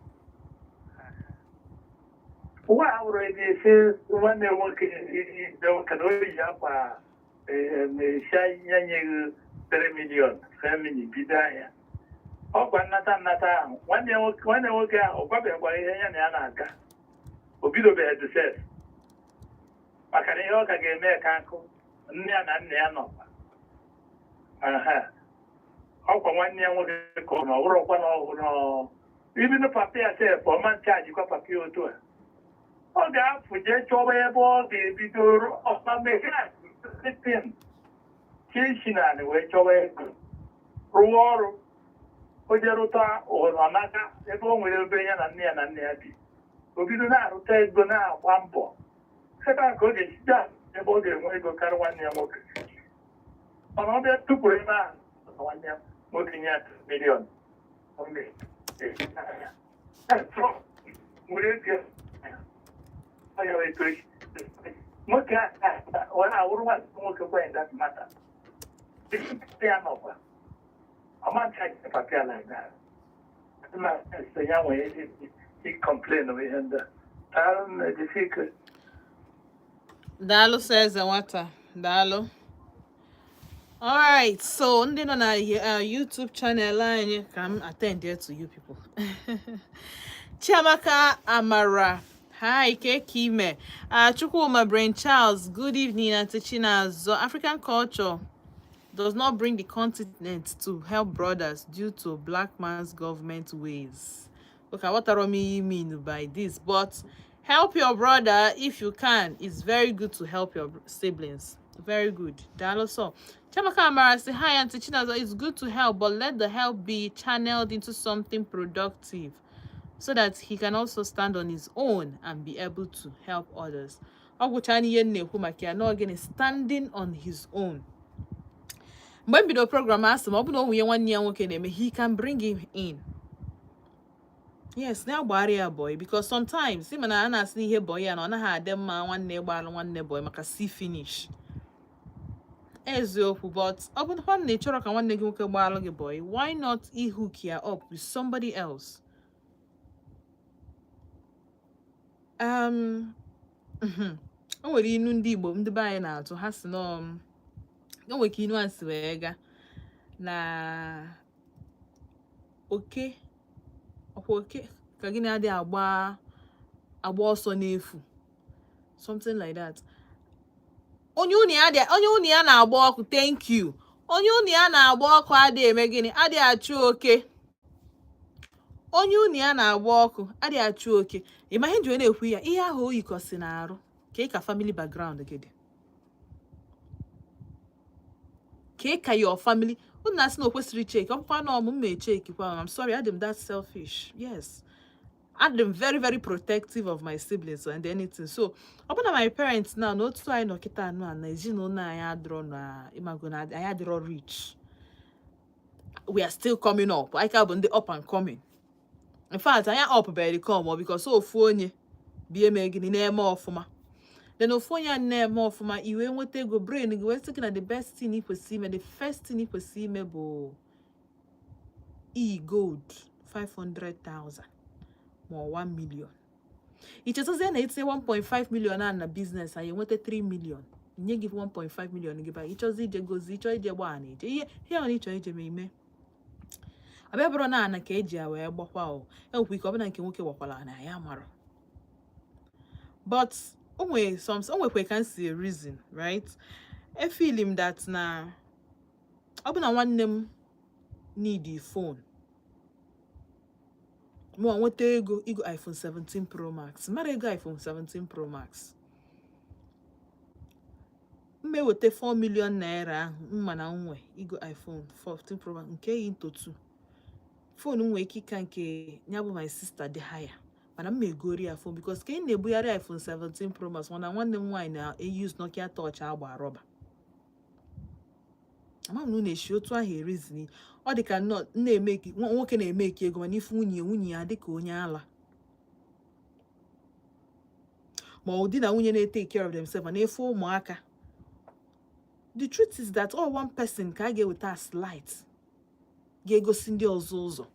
ụwa a bụrụ ebe esi nwanne nwoke ka na oyi akwa mesia ya nyeghị 3 milion femini bido ahịa ọkwa nnata ahụ nwanne nwoke ahụ ọ gwabeghịkwa ihe ya na ya na-aga o bidobeghị dusef maka na ihe ọ ka ga-eme ka nkụ nne ya na nna ya nọkwa ọkwa nwanne ya nwoke ka ọ bụrụkwa na ọhụrụ ibido papa ya sef ọma nchajikwa papa ya otu a ọ ga-apụ jee chọba ebe ọ ga-ebido ọkpamepin chishinanị wee chọba ego rụwa ọrụ o jee rụta ọnaka ebe o nwere ebe ya na nne ya bi o bido na-arụta ego na-agba mbọ ebe a ka ọ ga-esite ebe ọ ga-enwe ego karịa nwanne ya nwoke mana ọ bịa tụpụrụ ebe ahụ nwanne ya nwoke nye 2 milion nwere ego nwoke ọ na-awụrụ nwanne nwoke kwenye that matter ya nọkwa ọmachaghị papịa like that ma ya nwere complain of ihe ndị a Daalụ sir Eze Nwata. Daalụ. Alright, so ndị nọ na YouTube channel anyị ka m attend here to you people. Chiamaka Amara. Hi, Kekime. Chukwuma Brain Charles. Good evening, Auntie Chinazo. African culture does not bring the continent to help brothers due to black man's government ways. Okay, what do you mean by this? But help your brother if you can. It's very good to help your siblings. Very good. So, Chamaka Amara say, hi, Auntie Chinazo. It's good to help, but let the help be channeled into something productive, so that he can also stand on his own and be able to help others. Standing on his own. When the program asks him, he can bring him in. Yes, now barrier boy, because sometimes him and I see here boy and on had them one neighbor boy make see finish. But open one nature can one boy. Why not he hook here up with somebody else? O nwere inu ndị Igbo ndị be anyị na-atụ ha si na o nwere ka inu asị wee ga na oke ka gịnị adị agba ọsọ n'efu, something like that. Onye unu ya na-agba ọkụ, thank you. Onye unu ya na-agba ọkụ adị eme gịnị, adị achụ oke. Onye unu ya na-agba ọkụ adị achụ oke. Ịma ihe nji na-ekwu ya, ihe ahụ o yikọsi na-arụ ka family background gị dị, ka your family unu na-asị na o kwesịrị check ọkwa na ọmụ mma check kwa. I'm sorry, I'm that selfish. Yes, I'm very very protective of my siblings and anything. So ọbụna my parents now n'otu anyị nọkịta anụ na ezinụlọ anyị adịrọ na imago na anyị adịrọ rich, we are still coming up. I can be up and coming. In fact, I am up by come because so onye be megini na-eme ọfụma. Then ofonye na-eme ọfụma iwe nweta ego brain gị wee thinking that the best thing you kwesị ime, the first thing you kwesị ime bụ gold 500,000 or 1 million. It is also na it's 1.5 million na business and you nweta 3 million. You give 1.5 million give it just ije gozi icho ije gba na ije ihe on icho ije me abịa bụrụ na ana ka eji ya wee gbakwa o enwekwa ike ọbụna nke nwoke gwakwala na ya mara. But onwekwe can see a reason, right? I feel him that na ọbụna nwanne m need the phone. Mo nweta ego iPhone 17 Pro Max. Mara ego iPhone 17 Pro Max. mmeweta 4 million naira ahụ mma na nwe igo iPhone 14 Pro Max nke yi into 2 phone nwe ikika nke ya bụ my sister dị higher mana m egori ya phone because ka ị na-ebugharị iPhone 17 Pro Max mana nwanne m nwaanyị na-use Nokia Touch agba rọba ama m na-eshi otu ahụ erizini ọ dị ka nwoke na-emeki ego mana ife nwunye ya dị ka onye ala ma ụdị na nwunye na-take care of themselves mana efe ụmụaka. The truth is that all one person ka a ga-eweta as light ga-egosi ndị ọzọ ụzọ.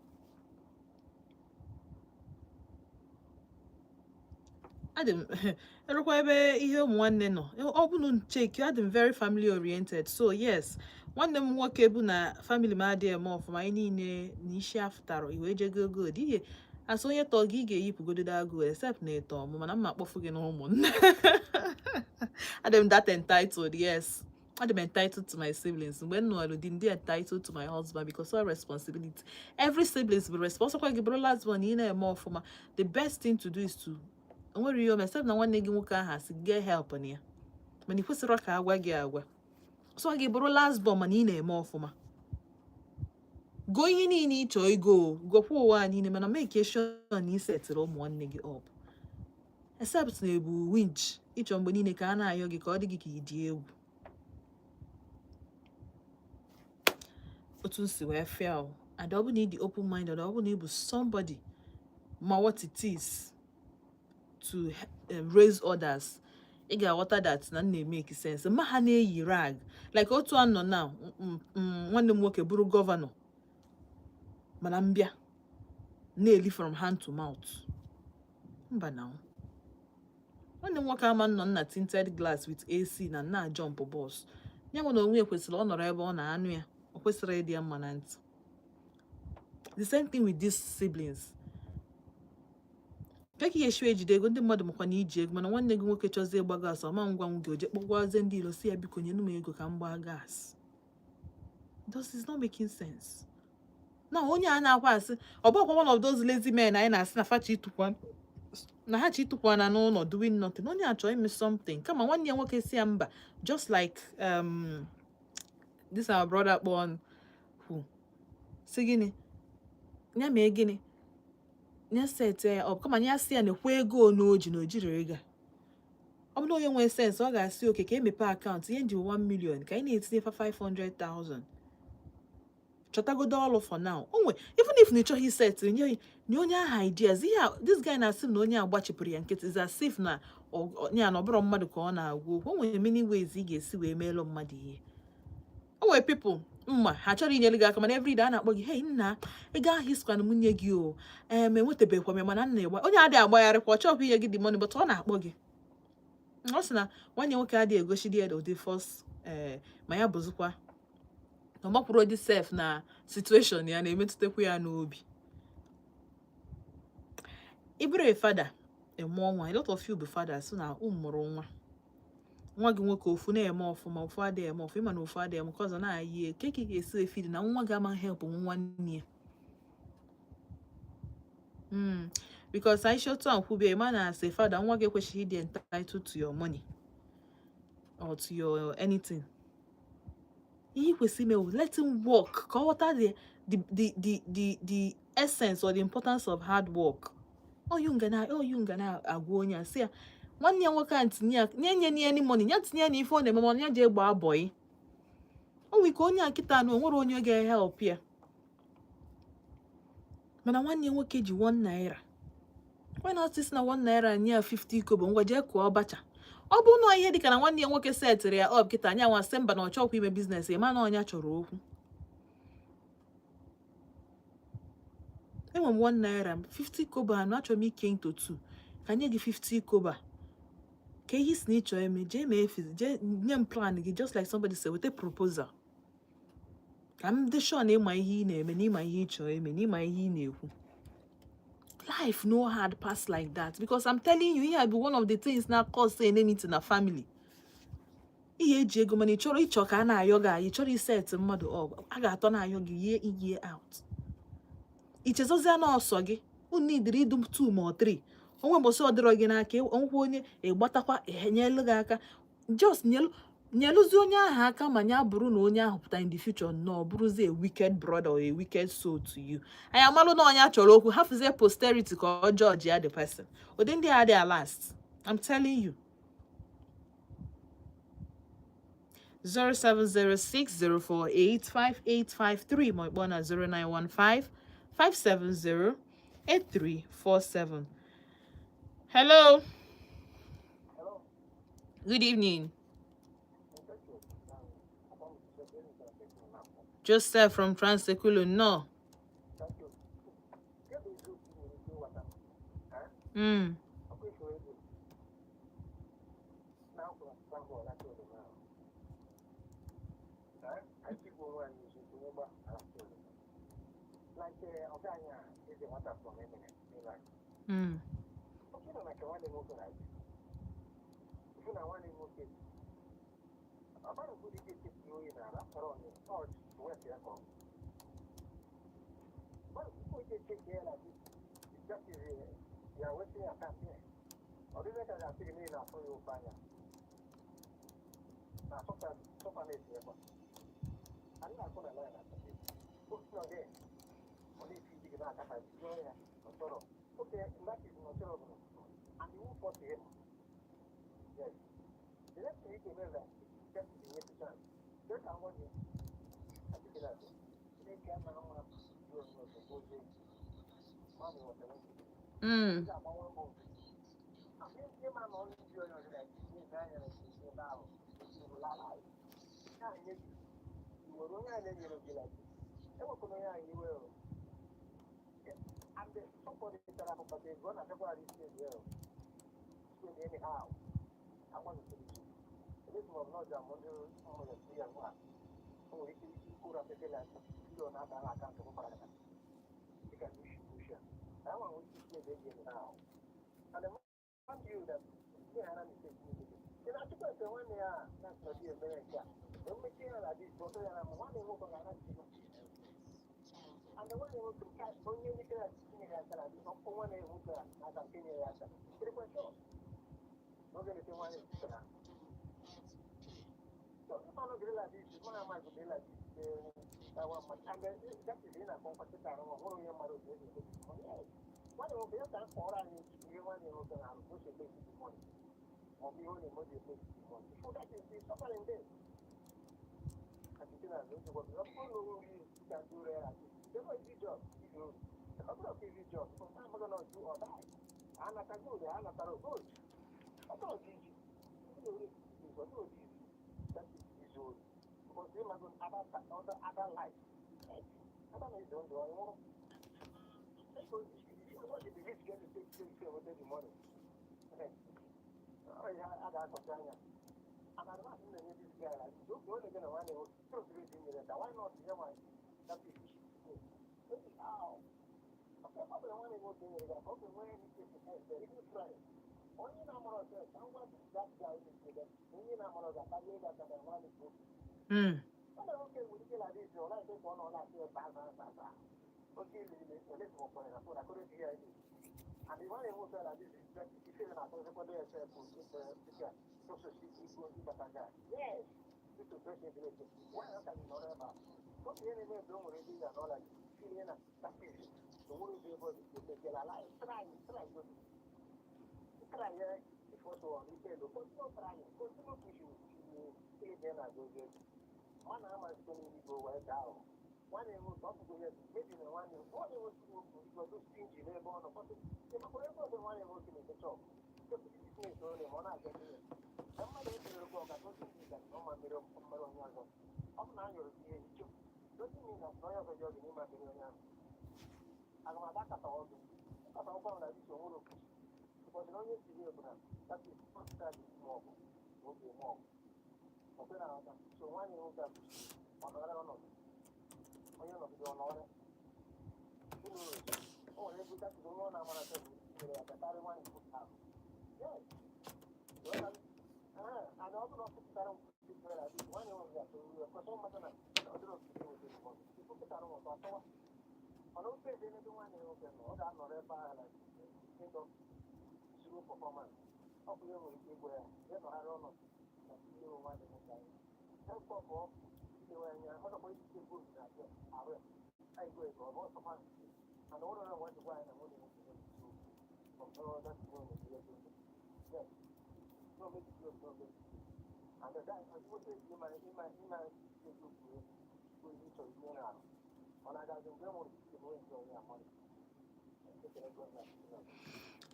Erukwa ebe ihe ụmụ nwanne nọ ọ bụ na cheki adị m very family oriented so yes nwanne m nwoke bụ na family m adịghị eme ọfụma anyị niile na isi afụtara iwe jego god ihe asị onye tọọ gị ị ga-eyipụgododo agụ except na ịtọ ọmụ mana mma akpọfu gị na ụmụnne. adị m that entitled yes adị m entitled to my siblings mgbe m nụrụ di ndị entitled to my husband because all responsibility every siblings bụ responsible gị bụrụ last one ị na-eme ọfụma the best thing to do is to onwere ihe except na nwanne gị nwoke ahụ asị get help na ya mana ị kwesịrị ka agwa gị agwa so gị bụrụ last born mana ị na-eme ọfụma go ihe niile ịchọ igo gokwa ụwa niile mana make sure na ị setịrị ụmụ nwanne gị up except na ebu winch ịchọ mgbe niile ka a na-ayọ gị ka ọ dị gị ka ị dị egwu otu nsi wee fail and ọ bụ na ị dị open minded ọ bụ na ị bụ somebody ma what it is to raise others ị ga-aghọta that na na-make sense ma ha na-eyi rag like otu anọ na nwanne m nwoke bụrụ gọvanọ mana mbịa na-eli from hand to mouth mba na nwanne m nwoke ama nọ na tinted glass with AC na jump bus ya nwe na onwe kwesịrị ọ nọrọ ebe ọ na-anụ ya o kwesịrị ịdị ya mma na ntị. The same thing with these siblings. Ka ihe shwe ejide ego ndị mmadụ makwa na iji ego mana nwanne gị nwoke chọzie ịgba gas ọma ngwa ngwa oje kpọkwazie ndị ilo si ya biko nyenu m ego ka m gbaa gas. This is not making sense. Na onye a na-akwa asị ọ bụkwa one of those lazy men anyị na-asị na fachi itukwa na ha chi itukwa na n'ụlọ doing nothing onye achọ ime something kama nwanne ya nwoke si ya mba just like this our brother kpọọ who si gịnị nya mee gịnị nya set ya up kama nya si ya na-ekwe ego n'oji na ojiri ego ọ bụ na onye nwere sense ọ ga-asị oke ka emepe akaụntụ ihe ndị 1 million ka anyị na-etinye 500,000 chọtagodo ọlụ for now onwe even if na ịchọghị set nye onye aha ideas ihe this guy na-asị na onye agbachipụrụ ya nkịtị is as if na onye na ọbụrụ mmadụ ka ọ na-agwa okwu o nwere many ways ị ga-esi wee meelụ mmadụ ihe o nwere people mma ha chọrọ inyere gị aka mana everyday a na-akpọ gị hey nna ego ahụ isikwana m nye gị o enwetabekwa m mana nna ịgba onye adịghị agbagharịkwa ọ chọghị inye gị the money but ọ na-akpọ gị ọ sị na nwanne nwoke adịghị egosi dị ya ụdị first ma ya bụzikwa na ọmakwụrụ dị sef na situation ya na-emetụtakwa ya n'obi ibere fada emụọ nwa a lot of you bụ fathers na ụmụrụ nwa gị nwoke ofu na-eme ọfụma ofu adịghị eme ọfụ ịma na ofu adịghị eme ka ọzọ na-ayị eke ka ị ga-esi efidi na nwa gị ama help nwanne ya because I shot on kwube ma na say father nwa gị ekwesịghị ịdị entitled to your money or to your anything ihe kwesịrị ime let him work ka ọ ghọta the essence or the importance of hard work oyu nga na-agwa onye a sị ya nwanne ya nwoke a tinye ya nye any money ya tinye ya n'ife ọ na-eme mana ya ji egba abọị o nwere ka onye a kịta na o nwere onye ga-ehelp ya mana nwanne ya nwoke ji 1 naira why not si na 1 naira nye 50 kobo ngwa jee kụọ ọbacha ọ bụ na ihe dịka na nwanne ya nwoke setịrị ya up kịta anya nwa semba na ọ chọkwa ime biznes ya mana onye chọrọ okwu enwe m 1 naira 50 kobo anụ achọrọ m ike into 2 ka nye gị 50 kobo ka ihe si na ịchọ eme jee mee efizi jee nye m plan gị just like somebody say weta proposal ka m dị sure na ịma ihe ị na-eme na ịma ihe ị chọrọ eme na ịma ihe ị na-ekwu. Life no hard pass like that because I'm telling you here be one of the things na cause enmity na family. Ihe eji ego mana ịchọ ka a na-ayọ gị anyị chọrọ iset mmadụ ọ a ga-atọ na-ayọ gị year out. Ichezozia na ọsọ gị unu idiri idu 2 ma 3 onwe mbọsị ọ dịrọ gị n'aka onwe onye ịgbatakwa enyelu gị aka just nyelu nyeluzi onye ahụ aka ma nya bụrụ na onye ahụ pụta in the future no bụrụzi a wicked brother or a wicked soul to you. Anyị amalụ na onye chọrọ okwu hafụzie posterity ka ọ judge ya the person. Ụdị ndị a dị last. I'm telling you. 0706-048-5853 ma ịkpọ na 0915-570-8347. Hello. Good evening. Joseph from Transequilo. No.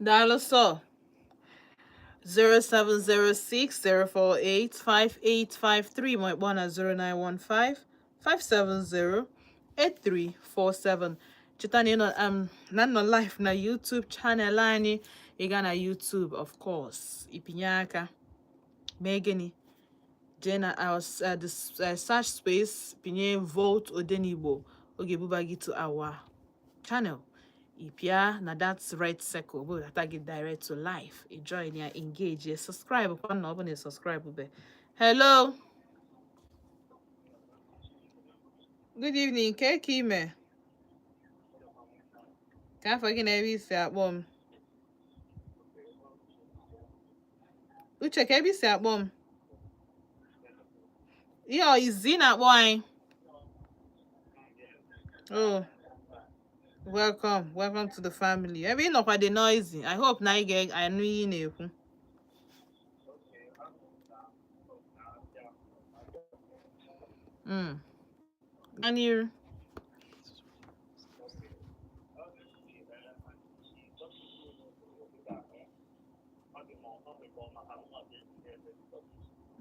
Dial so 0706-048-5853 mo ikpọ 0915-570-8347. Cheta na nọ live na YouTube channel anyị. Ị ga na YouTube, of course. Ipinye aka. Mee gịnị? Jee na our search space, pinye vote Odenigbo. Oge buba gị to our channel. Ipia na that's red circle. But that get direct to life. You join ya, engage, ya subscribe. Subscribe. Hello. Good evening. Kime. Can't forget every say bomb. Uche kebi say bomb. Yo, is Ezi Na boy. Oh. Welcome to the family. Every no quite noisy. I hope na get I know you know. And you.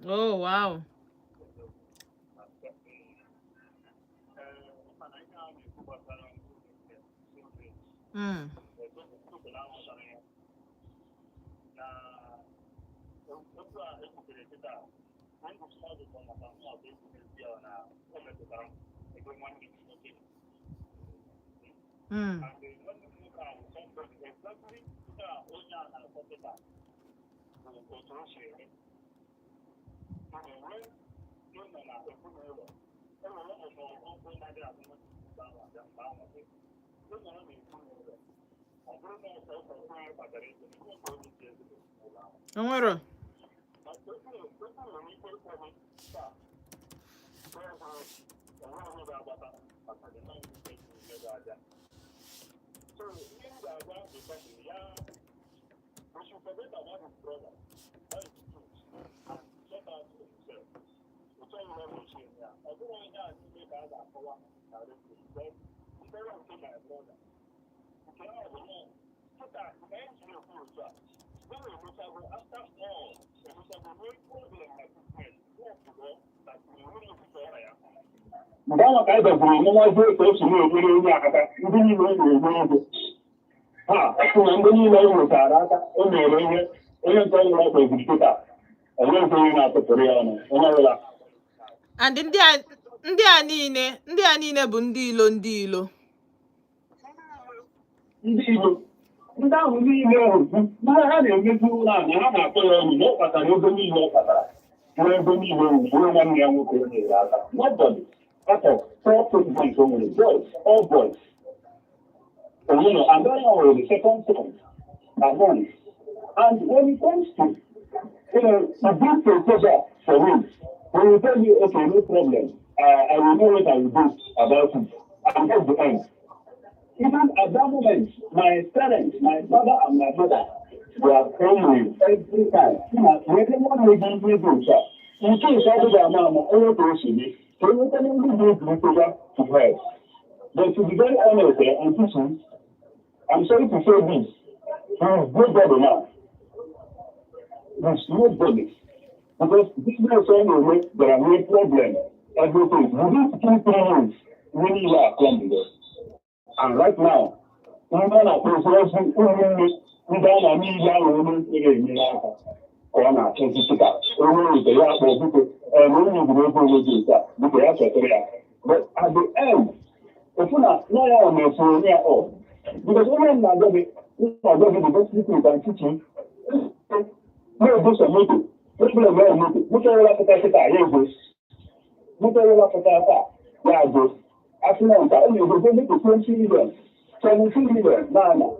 Oh wow. Amaro. Ndama ka ebe bụrụ n'ọnwa ego otu na-enyere onye aka ndị niile na-enye ego ha ọkụ na ndị niile nwetara aka o mere ihe onye nke ọnwụrụ ọkpa ezirikịta onye nke onye na-atụpụrụ ya ọnụ onye ọbụla. And ndị a niile bụ ndị ilo ndị ahụ niile ahụ na ha na-emezi ụlọ anyị ha na-akpọ ya ọnụ na ọ kpatara ego niile ọ kpatara nwee ego niile onye nwanne ya nwoke o nyere aka nobody. Out of 4 presidents only, boys, all boys. And then the second son are boys. And when it comes to, a big proposal for him, when you tell you, okay, no problem, I will know what I will do about it. And that's the end. Even at that moment, my parents, my father and my mother, were praying every time. Everyone will give me good. In case I do that, Mama, all those in it. So you can only do it to her. But to be very honest and teaching, I'm sorry to say this. There is nobody now. There's nobody. Because this is saying there are no problem. Everything. Within 2-3 years, we need to come to this. And right now, we don't have to say, we don't have Corona, but at the end, if you're not on your phone, because women are going to be the best people than teaching. No, this is a meeting. This is a very meeting. Look at what I only going to 20 million, 17 million. No.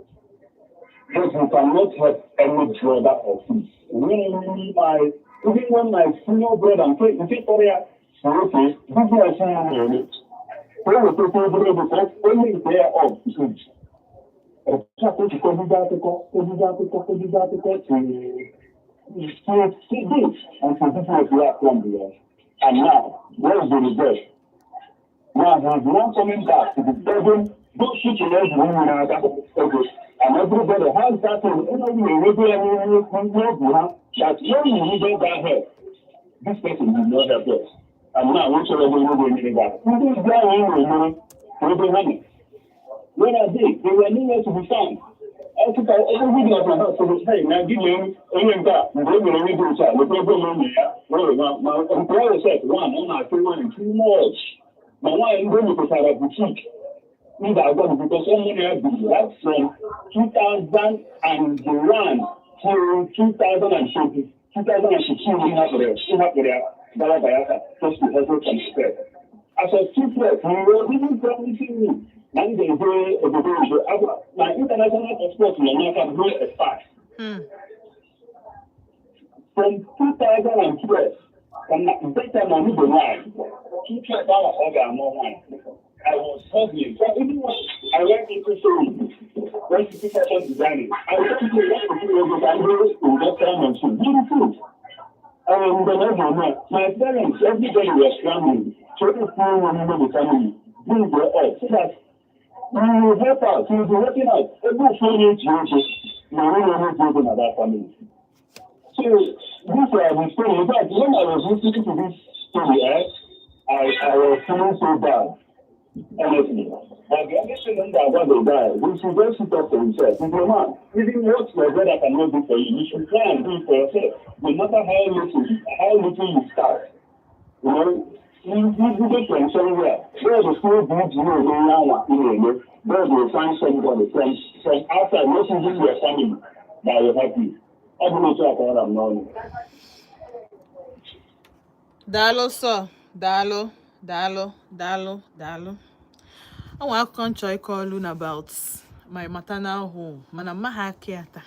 But you cannot have any brother or sis. Really, my Even when my senior brother and friend, you see, Korea, okay, this is my senior. So I was talking about because only they are off. So I think and so this was last one here. And now, where is the result? Now he's now coming back to the seven, those situations when we are and everybody has that in every regular that when you needed that help, this person did not help us. And now we should have been doing that. This guy will be honey. When I did, they were nowhere to be found. I took everything of my house to the same. Now, give me any that. And they will only do that. The problem on me, my employer said, one, I'm not doing too much. My wife is going to start a boutique. Need I got because someone has been right from 2001 to 2020, 2016, we have there, Balabaya, just to help us understand. As a two-plus, we were even promising me. And they go, my international passport in America grew a fast. From 2012, from that time I moved online, 2 hours over more wine. I was hustling. So even when I went into sewing, went to fashion designing, I went to what to do with the industrial machine. Beautiful. My parents, everybody was scrambling. So if you remember the family, bring their all. So that we will help out. We will be working out. Every 4 years, we will not building at that family. So this was the story. In fact, when I was listening to this story, I was feeling so bad. Honestly. But the other thing about the guy, we should just sit up for himself. If you're man, even what your brother cannot do for you, you should try and do it for yourself. No matter how little you start. You know, you get from somewhere. Where the school needs you know, where you find somebody from outside, not even your family, that will help you. I don't know what I'm knowing. Dalo so, dalo. I want to control calling about my maternal home. Mana maha kiata.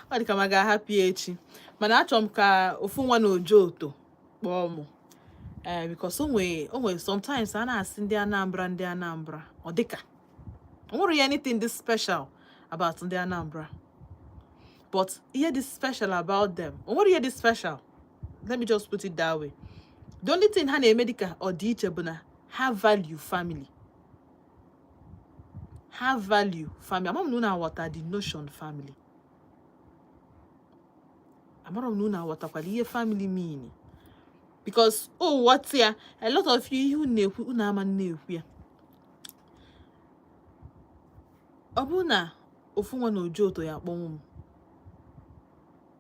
Ọ dị ka ma ga happy echi. Mana achọ m ka ofu nwa na ojoto kpọọ m. Because onwe sometimes a na-asị ndị Anambra. Ọ dịka. O nwere anything this special about ndị Anambra. But ihe this special about them. O nwere ihe this special. Let me just put it that way. The only thing ha na-eme dịka ọ dị iche bụ na ha value family. Have value family. I'm not know what the notion family. I'm not know what the family mean. Because what's here? A lot of you who know who na man know here. Obuna ofu nwa na ojoto ya kpọnwụ m.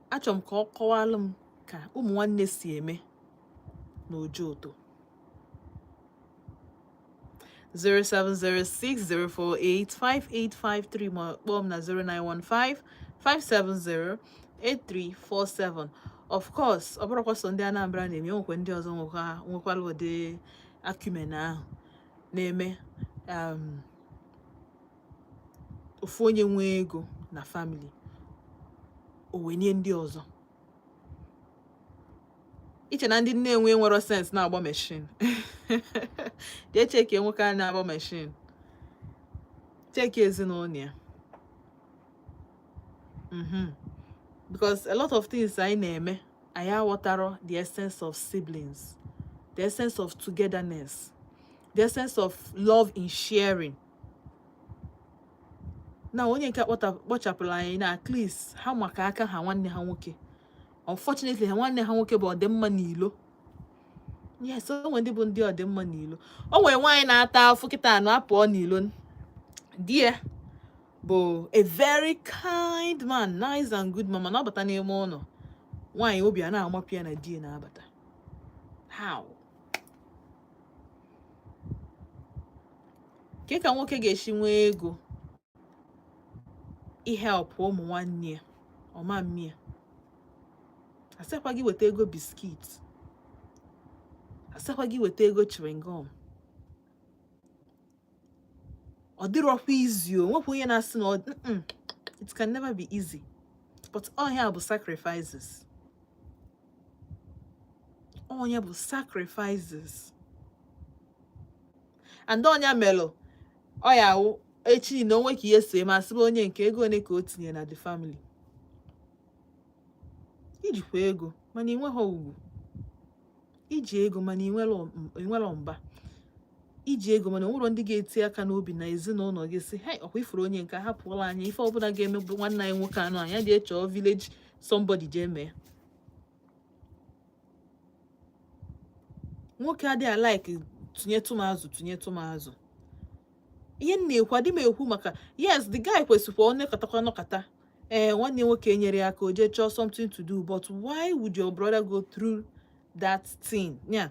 Achọm ka ọ kọwalụ m ka ụmụ nwanne si eme na ojoto. 0706-048-5853 ma kpọọ m na 0915-570-8347. Of course, ọ bụrụkwa sọ ndị Anambra na-eme, nwekwe ndị ọzọ nwekwala ụdị acumen ahụ na-eme ofu onye nwe ego na family o wenye ndị ọzọ. Iche na ndị na-enwe nwere sense na-agba machine. They check your nwoke na-agba machine. Check ezinụlọ ya. Because a lot of things I na-eme, I aghọtara the essence of siblings, the essence of togetherness, the essence of love in sharing. Now, onye nke kpọchapụrụ anyị na at least ha maka aka ha nwanne ha nwoke. Unfortunately, ha nwanne ha nwoke bụ ọdịmma n'ilo. Yes, so when ndị bụ ndị ọdịmma n'ilo. O nwere nwaanyị na-ata afụ kịta anọ apụọ n'ilo. Dear bụ a very kind man, nice and good mama. Na-abata n'ime ụlọ. Nwaanyị obi a na-amapụ ya na die na-abata. How? Ke ka nwoke ga-esi nwee ego ihelp ụmụ nwanne ya ọma mmịa. Asịkwa gị weta ego biskit. Asịkwa gị weta ego chewing gum. Ọ dịrọkwa easy o. Nwekwa onye na-asị na it can never be easy. But all here bụ sacrifices. onye bụ sacrifices. And onye melo oya wụ echi na onwe ka ihe so ma sị onye nke ego one ka o tinye na the family. Ijikwa ego mana inwe ha ugwu. Iji ego mana inwelo mba. Iji ego mana nwere ndị ga-eti aka n'obi na ezinụlọ gị sị hey ọkwa ifuru onye nke hapụla anyị ife ọbụla ga-eme bụ nwanne anyị nwoke anọ anya dị echọ village somebody je mee. Nwoke adịghị like tụnyetụ m azụ. Ihe na-ekwu dị m ekwu maka yes the guy kwesịkwa onye katakwa nọkata nwanne nwoke nyere aka o je chọọ something to do, but why would your brother go through that thing? Yeah.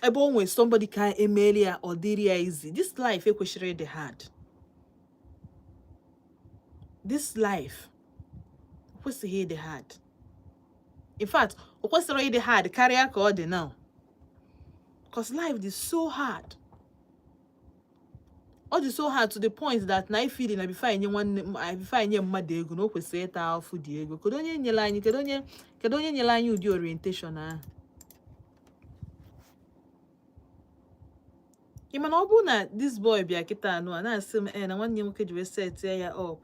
Ebe onwe somebody ka emeli ya ọ dịrị ya easy. This life ekwesịrị ịdị hard. This life ekwesịghị ịdị hard. In fact, o kwesịrị ịdị hard karịa ka ọ dị now. Because life is so hard. All is so hard to the point that na feeling na before nye mmadụ ego na o kwesịrị ịta afụ dị ego. Kedu onye nyere anyị ụdị orientation ahụ? Ị mana ọ bụrụ na this boy bịa kịta anụ a na-asị m na nwanne nwoke ji wee set ya up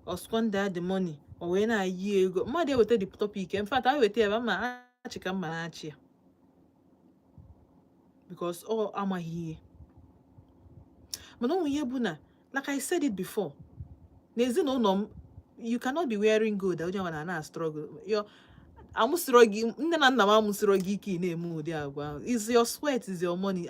or squander the money o wee na-ayi ego, mmadụ eweta the topic. In fact, I weta ya ma achịka mma na-achị ya because ọ amaghị ihe. Mana onwe ihe bụ na like I said it before, n'ezinụlọ m you cannot be wearing gold onye nwa na struggle. Amụsịrọ gị nne na nna m amụsịrọ gị ike na-eme ụdị agwa. Is your sweat is your money.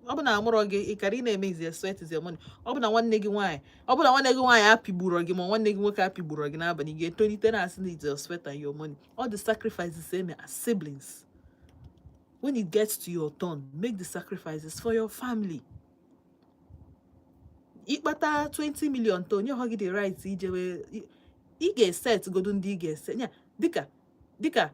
Ọ bụ na amụrọ gị ịkara ị na-eme is your sweat is your money. Ọ bụ na nwanne gị nwaanyị apịgburu gị ma nwanne gị nwoke apịgburu gị n'abalị ga-etolite na asị na is your sweat and your money. All the sacrifices eme as siblings. When it gets to your turn, make the sacrifices for your family. Ịkpata 20 million to onye gị the right ijewe ị ga-eset godo ndị ị ga-eset nya dịka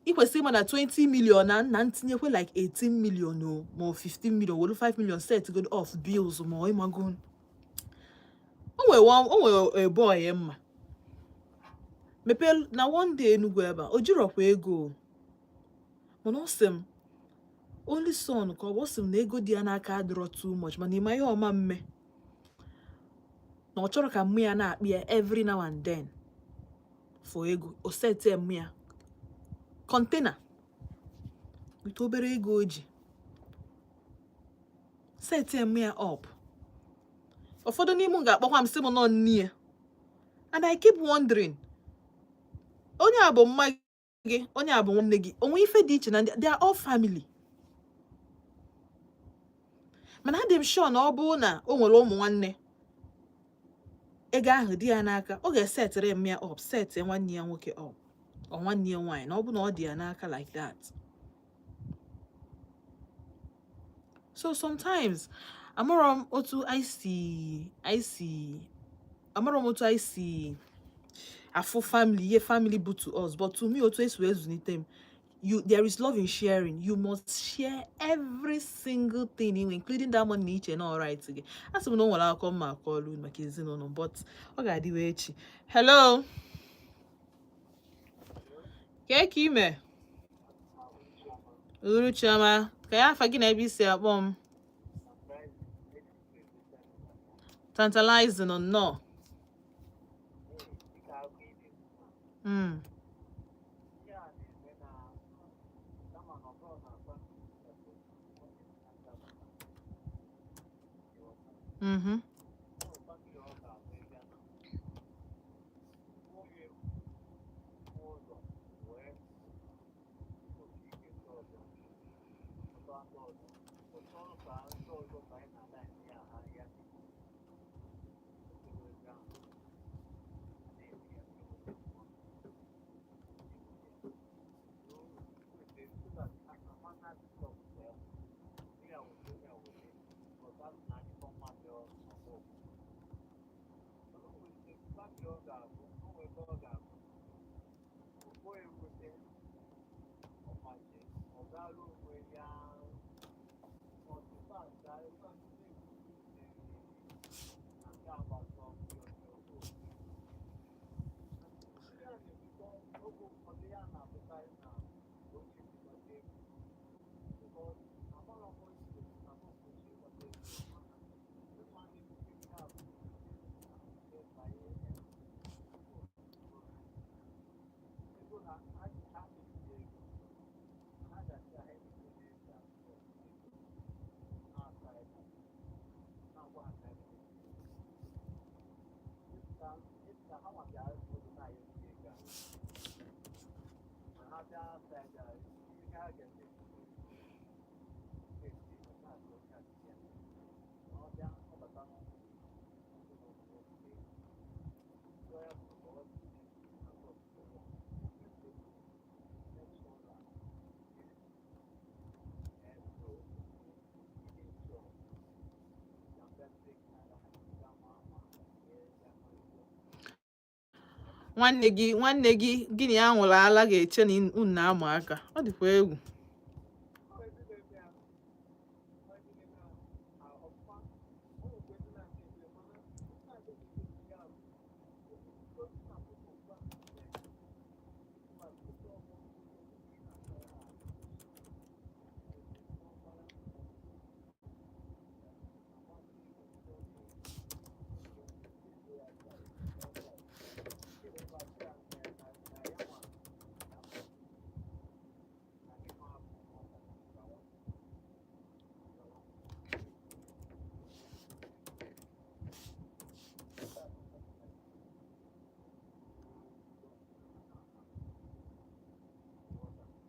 ị kwesịrị ịma na 20 million na ntinyekwe like 18 million o ma 15 million wolu 5 million set godo off bills ma ịmago. O nwere boy mma mepe na one day Enugu ebe o jirokwa ego mana ọ sị m only son ka ọ sị m na ego dị ya n'aka adịrọ too much mana ịma ihe ọma mme na ọ chọrọ ka mmụ ya na-akpị ya every now and then for ego. O set mmụ ya container with obere ego oji set mmụ ya up. Ụfọdụ n'ime m ga-akpọkwa m sị m nọ nne. And I keep wondering, onye a bụ mma gị, onye a bụ nwanne gị, onwe ife dị iche na they are all family. Mana adị m sure na ọ bụ na o nwere ụmụ nwanne ego ahụ dị ya n'aka, ọ ga-esetịrị m ya up, set nwanne ya nwoke up ọ nwanne ya nwaanyị na ọ bụ na ọ dị ya n'aka like that. So sometimes amụrụ m otu I see afụ family, ihe family bụ to us, but to me otu esi wee zụlite m, there is love in sharing. You must share every single thing, including that money iche na alright gị. Asị m na o nwere akọ mma akọọlụ maka ezinụlọ, but ọ ga-adịwe echi. Hello, ka ime uru chioma ka ya afa gị na ebe isi akpọ m tantalizing nnọọ. nwanne gị gịnị ya nwụrụ ala ga-eche na unu na-amụ aka, ọ dịkwa egwu.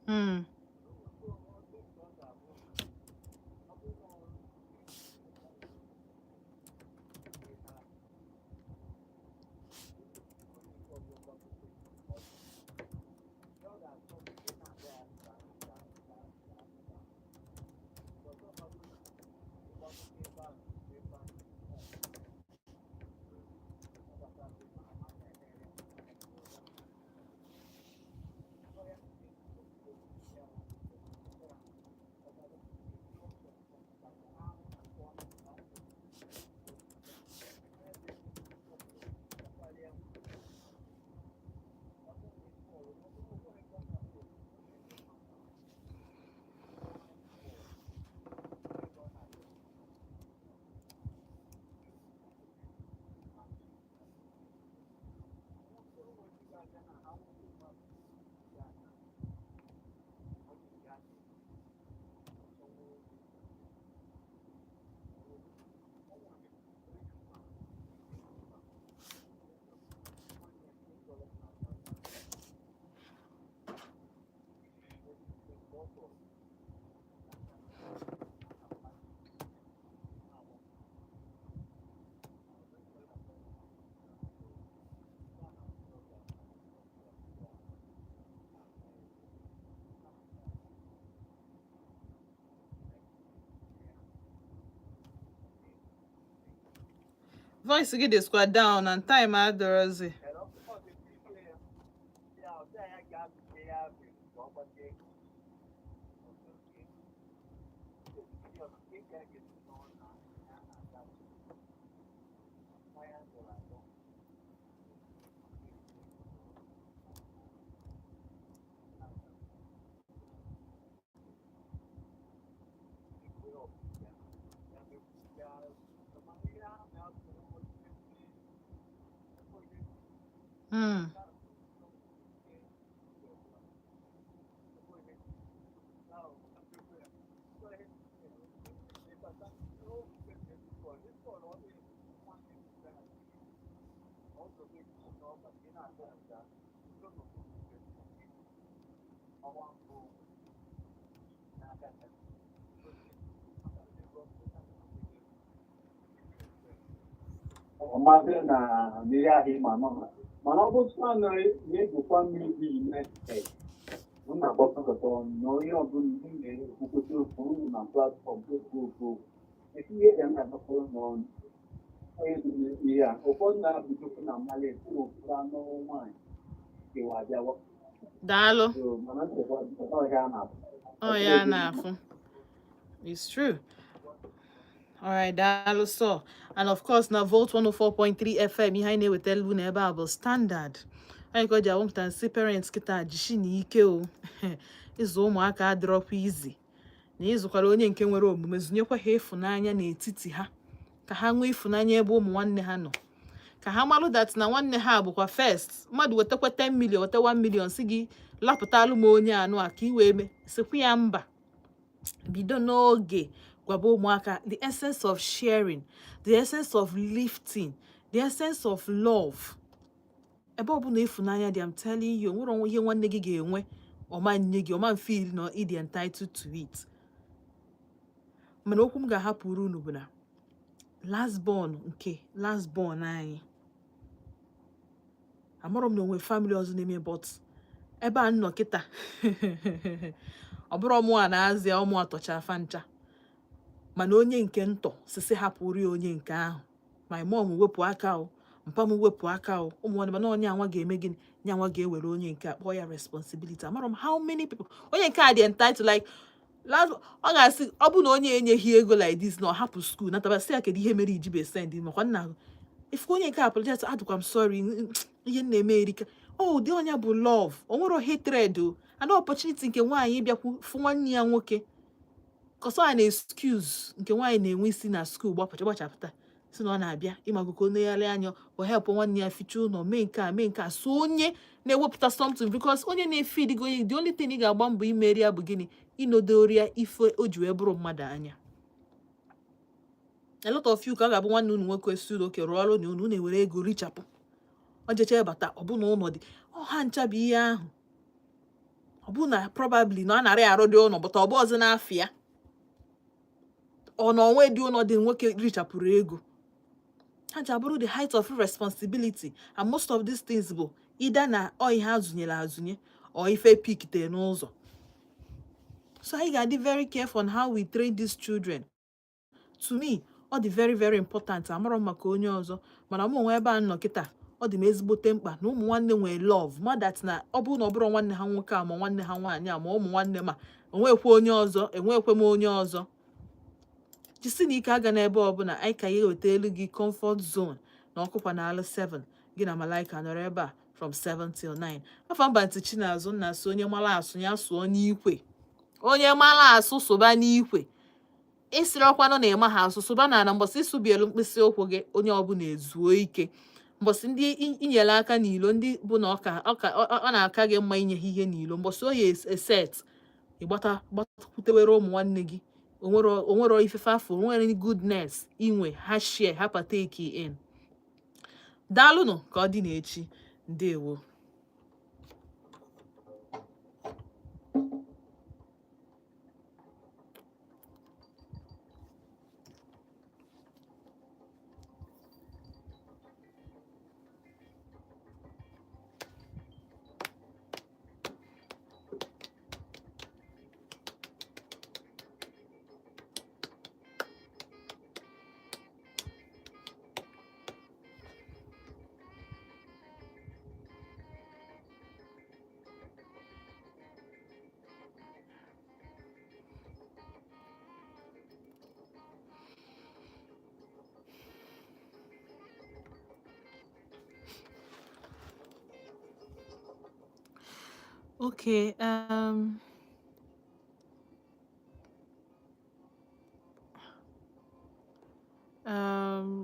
Mm. Voice gị dịskwa down and time adọrọzi. Mm. ọmọdé na mmiri ahụ ma nọ mana ọ bụtụkwa na na-egwukwa mmiri dị ime m na-agbakọta ọnụ na onye ọbụla na-ekwukọta okwu unu na platfọm okwu etinye ya na-adọkọrọ n'ọnụ onye dị ihe a ụfọdụ na-abụjokwu na mmalị ekwuru okpuru anụ nwaanyị kewa abịawa Daalụ. mana nchekwa ọhịa na-afụ ọhịa na-afụ. It's true. All right, daalụ so. And of course, na Volt 104.3 FM ihe anyị na-eweta elu na ebe a bụ standard. Anyị ka o ji awụpụta nsị parents kịta jishi na ike o. Ịzụ ụmụaka adịrọkwa izi. Na ịzụkwara onye nke nwere omume zụnyekwa ha ịfụnanya n'etiti ha. Ka ha nwee ịfụnanya ebe ụmụ nwanne ha nọ. Ka ha malụ that na nwanne ha bụkwa first. Mmadụ wetakwa 10 million, weta 1 million si gị lapụtalụ m onye anụ a ka i wee mee. Sikwa ya mba. Bido n'oge gwaba ụmụaka the essence of sharing, the essence of lifting, the essence of love. Ebe ọ bụ na ịfụnanya dị, I'm telling you, nwere onwe ihe nwanne gị ga-enwe ọma nye gị ọma feel no ịdị entitled to it. Mana okwu m ga-ahapụrụ unu bụ na last born anyị amụrụ m na onwe family ọzọ na-eme but ebe a nọ kịta ọ bụrụ ọmụ a na-azịa ụmụ atọcha afa ncha mana onye nke ntọ sisi hapụrụ ya onye nke ahụ my mom wepụ aka o mpa m wepụ aka o ụmụ mana onye anwa ga-eme gịnị nyanwa ga-ewere onye nke akpọ ya responsibility. Amara m how many people onye nke a dị entitled like ọ ga-asị ọ bụ na onye enyeghị ego like this na ọ hapụ school natabasị ya kedu ihe mere iji be send makwa nna if onye nke apologize adụkwa m sorry ihe na-eme erika dị onye bụ love o nwere hatred o and opportunity nke nwaanyị ịbịakwu fụ nwanne ya nwoke kọsọ a na excuse nke nwaanyị na-enwe isi na school gbachapụta si na ọ na-abịa ịmagụkọ onegharị anya o help nwanne ya ficha ụlọ mee nke a so onye na-ewepụta something because onye na-efid gị onye the only thing ị ga-agba mbọ imeri ya bụ gịnị inodori ya ife o ji wee bụrụ mmadụ anya. A lot of you ka ọ ga-abụ nwanne unu nwoke studio oke rụọ ọrụ na unu na-ewere ego richapụ ọ jecha bata ọ bụ na ụlọ dị ha ncha bụ ihe ahụ ọ bụ na probably na ọ narị arụ dị ụlọ bụta ọ bụ ọzọ n'afịa ọ na onwe dị ụlọ dị nwoke richapụrụ ego ha ji abụrụ the height of responsibility and most of these things bụ either na ihe azụnyere azụnye or ife pikite n'ụzọ. So anyị ga-adị very careful on how we train these children. To me ọ dị very very important. Amara m maka onye ọzọ mana mụ nwe ebe a nọ kịta ọ dị m ezigbote mkpa na ụmụ nwanne nwee love ma that na ọ bụrụ na ọ bụrụ nwanne ha nwoke a ma nwanne ha nwaanyị a ma ụmụ nwanne ma enwekwe onye ọzọ enwekwe m onye ọzọ jisi na ike aga n'ebe ọbụla anyị ka ya weta elu gị comfort zone na ọkụkwa na alụ 7 gị na Malaika nọrọ ebe a from 7 till 9. Afọ mba ntị Chinazụ nna so onye mara asụ ya sụọ n'ikwe onye mara asụ sụba n'ikwe ịsịrị ọkwanụ na ịma ha asụ sụba na mbọsị ịsụbielu mkpịsị ụkwụ gị onye ọbụla ezuo ike mbọsị ndị inyere aka n'ilo ndị bụ na ọ na-aka gị mma inye ha ihe n'ilo mbọsị oyi eset ịgbatakwutewere ụmụ nwanne gị onwero ifefe afọ onwere goodness inwe ha share ha partake in. Daalụnụ ka ọ dị n'echi. Ndewo. Okay,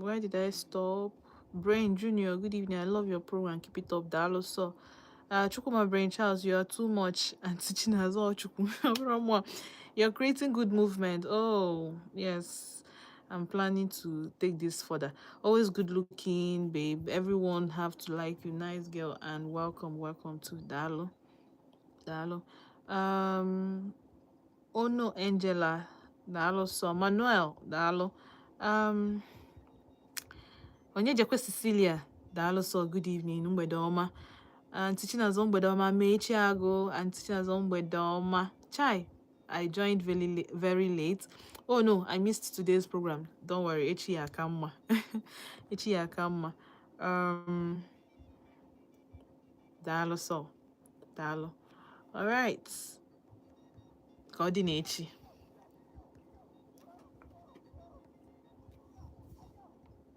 where did I stop? Brain Junior, good evening. I love your program. Keep it up. Dalo so. Chukuma Brain Charles, you are too much and teaching us all. Chukuma, you're creating good movement. Oh yes, I'm planning to take this further. Always good looking, babe. Everyone have to like you. Nice girl and welcome to Dalo. Ono Angela, Dalo so Manuel, Dalo. Onyejekwe Cecilia, Dalo so good evening, mgbede ọma. Auntie Chinazụ mgbede ọma, Mechi Agụ, Auntie Chinazụ mgbede ọma. Chai, I joined very late. Oh no, I missed today's program. Don't worry, echi ya aka mma. Echi ya aka mma. Dalo so. Dalo. All right. Ka ọ dị n'echi.